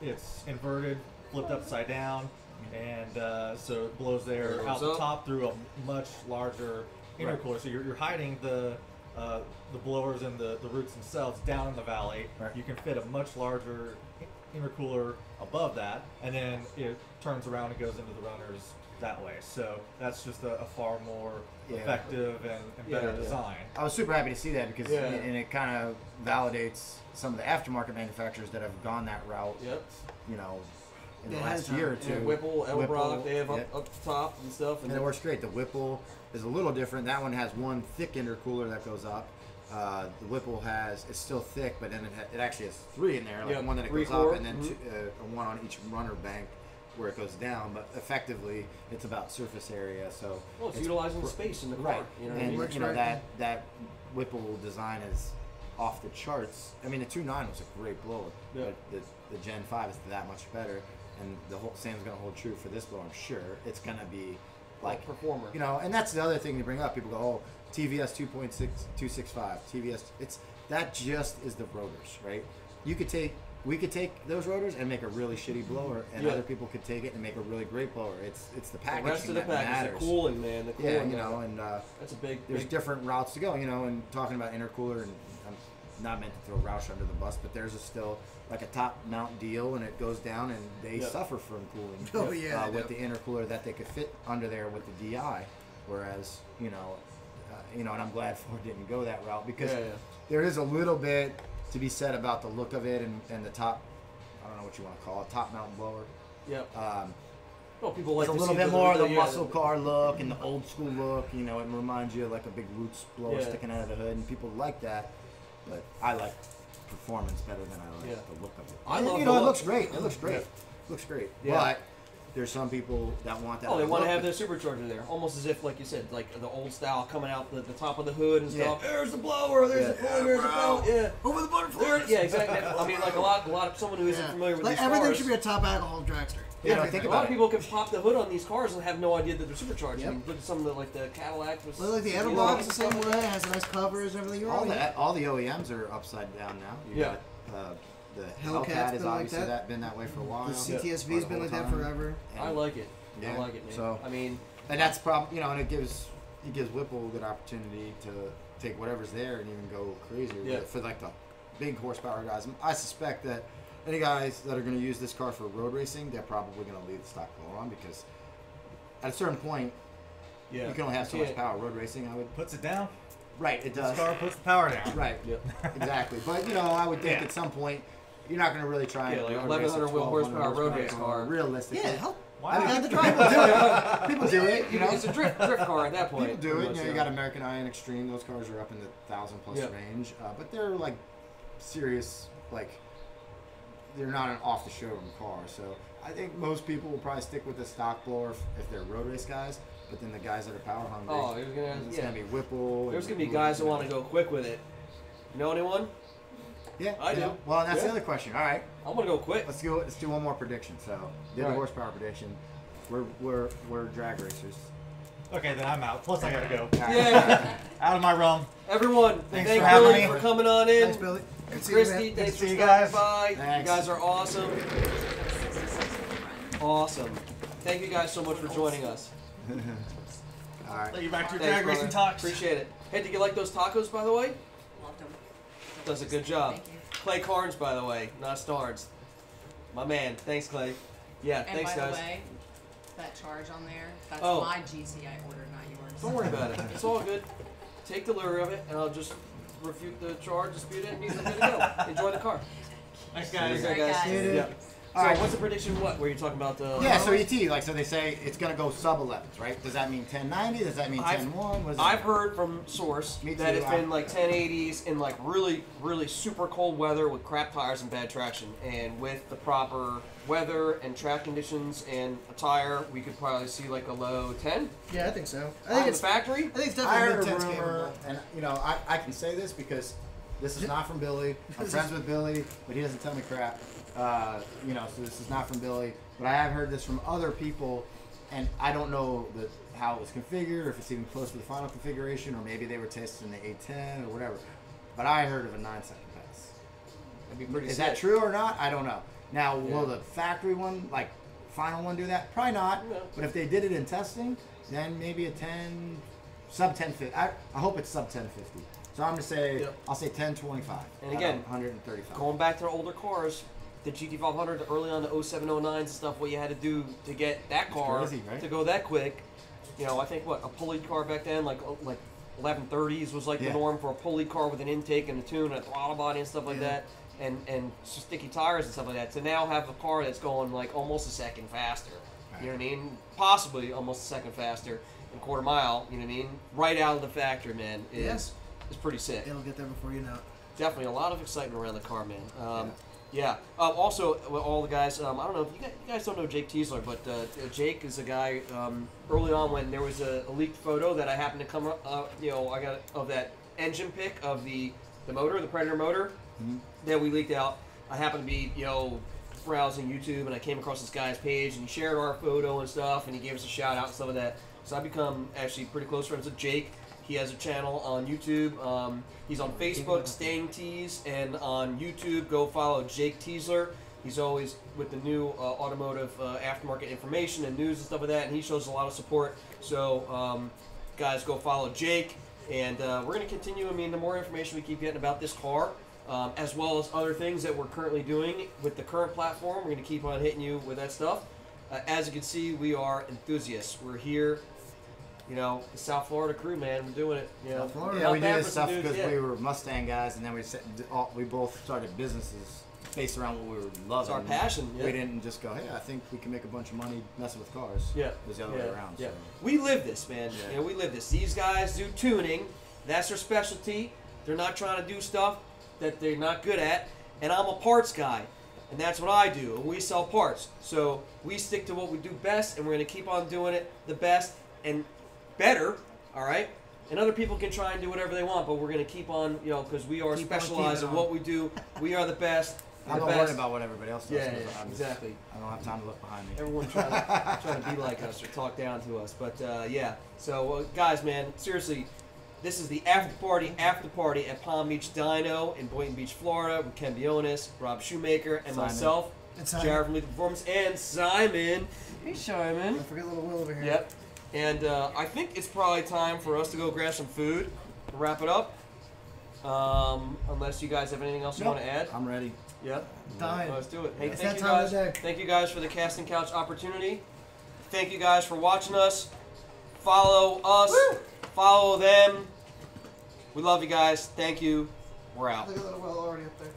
it's inverted, flipped upside down, and so it blows the air out the top through a much larger intercooler. So you're hiding the blowers and the roots themselves down in the valley. Right. You can fit a much larger intercooler above that, and then it turns around and goes into the runners that way. So that's just a far more effective and better design. I was super happy to see that because Yeah. and it kind of validates some of the aftermarket manufacturers that have gone that route. Yep. In the Yeah, last has year or done. two. Yeah, Whipple, Elbrock, they have yep. up the top and stuff. And it works great. The Whipple is a little different. That one has one thick intercooler that goes up. The Whipple it's still thick, but then it actually has three in there, like one that it goes up, and then one on each runner bank where it goes down. But effectively, it's about surface area. So it's utilizing the space in the car. right. You know what I And mean? Works you know right. that Whipple design is off the charts. I mean, the 2.9 was a great blower, Yeah. but the Gen 5 is that much better. And the whole same's going to hold true for this blower. I'm sure it's going to be like performer. and that's the other thing to bring up. People go, oh, TVS 2.6, 265, TVS. That just is the rotors, right? We could take those rotors and make a really shitty blower, and other people could take it and make a really great blower. It's the The packaging rest of the that package, matters. the cooling, man. The cooling. Yeah, and that's a big. there's big different routes to go, and talking about intercooler, and I'm not meant to throw Roush under the bus, but there's still like a top mount deal, and it goes down, and they suffer from cooling. Oh, yeah, they with do. the intercooler that they could fit under there with the DI, whereas and I'm glad Ford didn't go that route because there is a little bit to be said about the look of it and the top. I don't know what you want to call it, top mount blower. Yep. Well, people like It's a to little see bit more of the yeah, muscle car look and the old school look. It reminds you of like a big roots blower Yeah. sticking out of the hood, and people like that. But I like performance better than I like Yeah. the look of it. I And, love you the know, it look. looks great. It looks great. Looks great. Yeah. But there's some people that want that. Oh, they want to look. have the supercharger there, almost as if, like you said, like the old style coming out the top of the hood and stuff. Yeah. There's the blower. There's the blower. There's the blower. Yeah. Over the butterfly. There, yeah, exactly. I mean, like a lot of someone who isn't familiar with Like these everything cars. should be a top alcohol dragster. You know, Everything. think A about lot of it. people can pop the hood on these cars and have no idea that they're supercharged. Yep. I mean, look at some of the like the Cadillac was. Well, like the you know, Everbox the same way. It has nice covers and everything. You're All right. that, all the OEMs are upside down now. You Yeah. got, the Hellcat's Hellcat is been like obviously that. been that way for a while. The CTSV's been like that forever. forever. I like it. I Yeah. like it, man. So- I mean, And that's probably, and it gives Whipple a good opportunity to take whatever's there and even go crazier with Yeah. it for like the big horsepower guys. I suspect that any guys that are going to use this car for road racing, they're probably going to leave the stock blower on because at a certain point, yeah. you can only have so Yeah. much power. Road racing, I would. Puts it down. Right, it does. This car puts the power down. Right, Yep. exactly. But I would think Yeah. at some point you're not going to really try Yeah, and like road race a 1100 wheel 1200 horsepower road race car. Realistically, Yeah, hell. Why? I had the people drive. do it. People do it. You know, It's a drift car at that point. people do pretty it. much, You know, yeah. you got American Iron Extreme. Those cars are up in the 1,000+ Yeah. range, but they're like serious. Like they're not an off the showroom car. So I think most people will probably stick with the stock blower if they're road race guys. But then the guys that are power hungry, Oh, it was gonna. it's Yeah. gonna be Whipple. There's and gonna be guys that want to go quick with it. You know anyone? Yeah, I you do. know. Well, and that's Yeah. the other question. All right, I'm gonna go quick. let's do one more prediction. So did Right. a horsepower prediction. We're drag racers. Okay, then I'm out. Plus, I gotta go. Yeah. Out of my realm. Everyone, Thanks thank for having Billy me. for coming on in. Thanks, Billy. Good to see you, man. Christy, thanks to for see you stopping guys. by. You Thanks. guys are awesome. Awesome. Thank you guys so much for joining us. All right. Take you back to your Thanks, drag racing brother. talks. Appreciate it. Hey, did you like those tacos, by the way? Loved them. Does a good job. Thank you. Clay Carnes, by the way, not Starnes. My man. Thanks, Clay. Yeah, And thanks, by guys. the way, that charge on there, that's Oh. my GT I ordered, not yours. Don't worry about it. It's all good. Take delivery of it, and I'll just refute the charge, dispute it, and you're good to go. Enjoy the car. Thanks, There guys. you go, Alright, guys. Yeah. So, Alright. what's the prediction? What were you talking about? Yeah, so ET, like, so they say it's gonna go sub 11s, right? Does that mean 1090? Does that mean 10.1? What does it I've mean? heard from source Me that too. it's been like 1080s in like really, really super cold weather with crap tires and bad traction. And with the proper weather and track conditions and a tire, we could probably see like a low 10 Yeah, I think so. I on think the it's. factory. I think it's I definitely heard a mid-10s rumor, capable. and I can say this because this is not from Billy. I'm friends with Billy, but he doesn't tell me crap. So this is not from Billy. But I have heard this from other people, and I don't know how it was configured, or if it's even close to the final configuration, or maybe they were testing the 810 or whatever. But I heard of a 9-second pass. That'd be pretty Is sick. that true or not? I don't know. Now, will Yeah. the factory one, like final one, do that? Probably not. No. But if they did it in testing, then maybe a 10, sub 1050. I hope it's sub 1050. So I'm gonna say Yep. I'll say 1025. And again, 135. Going back to the older cars, the GT500, early on the 0709s and stuff, what you had to do to get that car crazy, right? to go that quick. You know, I think a pulleyed car back then, like 1130s was like Yeah. the norm for a pulleyed car with an intake and a tune and a throttle body and stuff like Yeah. that, and sticky tires and stuff like that. To now have a car that's going like almost a second faster. You know what I mean? Possibly almost a second faster in quarter mile. You know what I mean? Right out of the factory, man, is pretty sick. It'll get there before you know it. Definitely a lot of excitement around the car, man. Yeah. Also, all the guys. I don't know if you guys don't know Jake Teasler, but Jake is a guy. Early on, when there was a leaked photo that I happened to come up, I got of that engine pic of the motor, the Predator motor, that we leaked out. I happened to be browsing YouTube, and I came across this guy's page, and he shared our photo and stuff, and he gave us a shout out and stuff like that. So I become actually pretty close friends with Jake. He has a channel on YouTube. He's on Facebook, Staying Tees, and on YouTube, go follow Jake Teasler. He's always with the new automotive aftermarket information and news and stuff like that, and he shows a lot of support. So, guys, go follow Jake, and we're going to continue. I mean, the more information we keep getting about this car, as well as other things that we're currently doing with the current platform, we're going to keep on hitting you with that stuff. As you can see, we are enthusiasts. We're here. The South Florida crew, man, we're doing it. South Florida. Yeah, we do Not bad this for some stuff dudes, because yeah. we were Mustang guys, and then we both started businesses based around what we were loving. It's our passion. Yeah. We didn't just go, hey, I think we can make a bunch of money messing with cars. Yeah. It was the other way around. Yeah. So. We live this, man. Yeah. We live this. These guys do tuning. That's their specialty. They're not trying to do stuff that they're not good at, and I'm a parts guy, and that's what I do. And we sell parts, so we stick to what we do best, and we're gonna keep on doing it the best and better. All right. And other people can try and do whatever they want, but we're gonna keep on, you know, because we are Keep on specialized in keeping what we do. We are the best. I'm the not best. worried about what everybody else does. Yeah, 'cause yeah, I'm just- exactly. I don't have time to look behind me. Everyone trying to be like us or talk down to us, but yeah. So guys, man, seriously, this is the after party at Palm Beach Dyno in Boynton Beach, Florida, with Ken Bjonnes, Rob Shoemaker, and Simon. myself, And Simon. Jared from Lethal Performance, and Simon. Hey, Simon. Don't forget little Will over here. Yep. And I think it's probably time for us to go grab some food to wrap it up. Unless you guys have anything else you Nope. want to add. I'm ready. Yep. Dying. Let's do it. Hey, It's thank that you time of guys. the day. Thank you guys for the casting couch opportunity. Thank you guys for watching us. Follow us. Woo! Follow them. We love you guys. Thank you. We're out. Look at little Will already up there.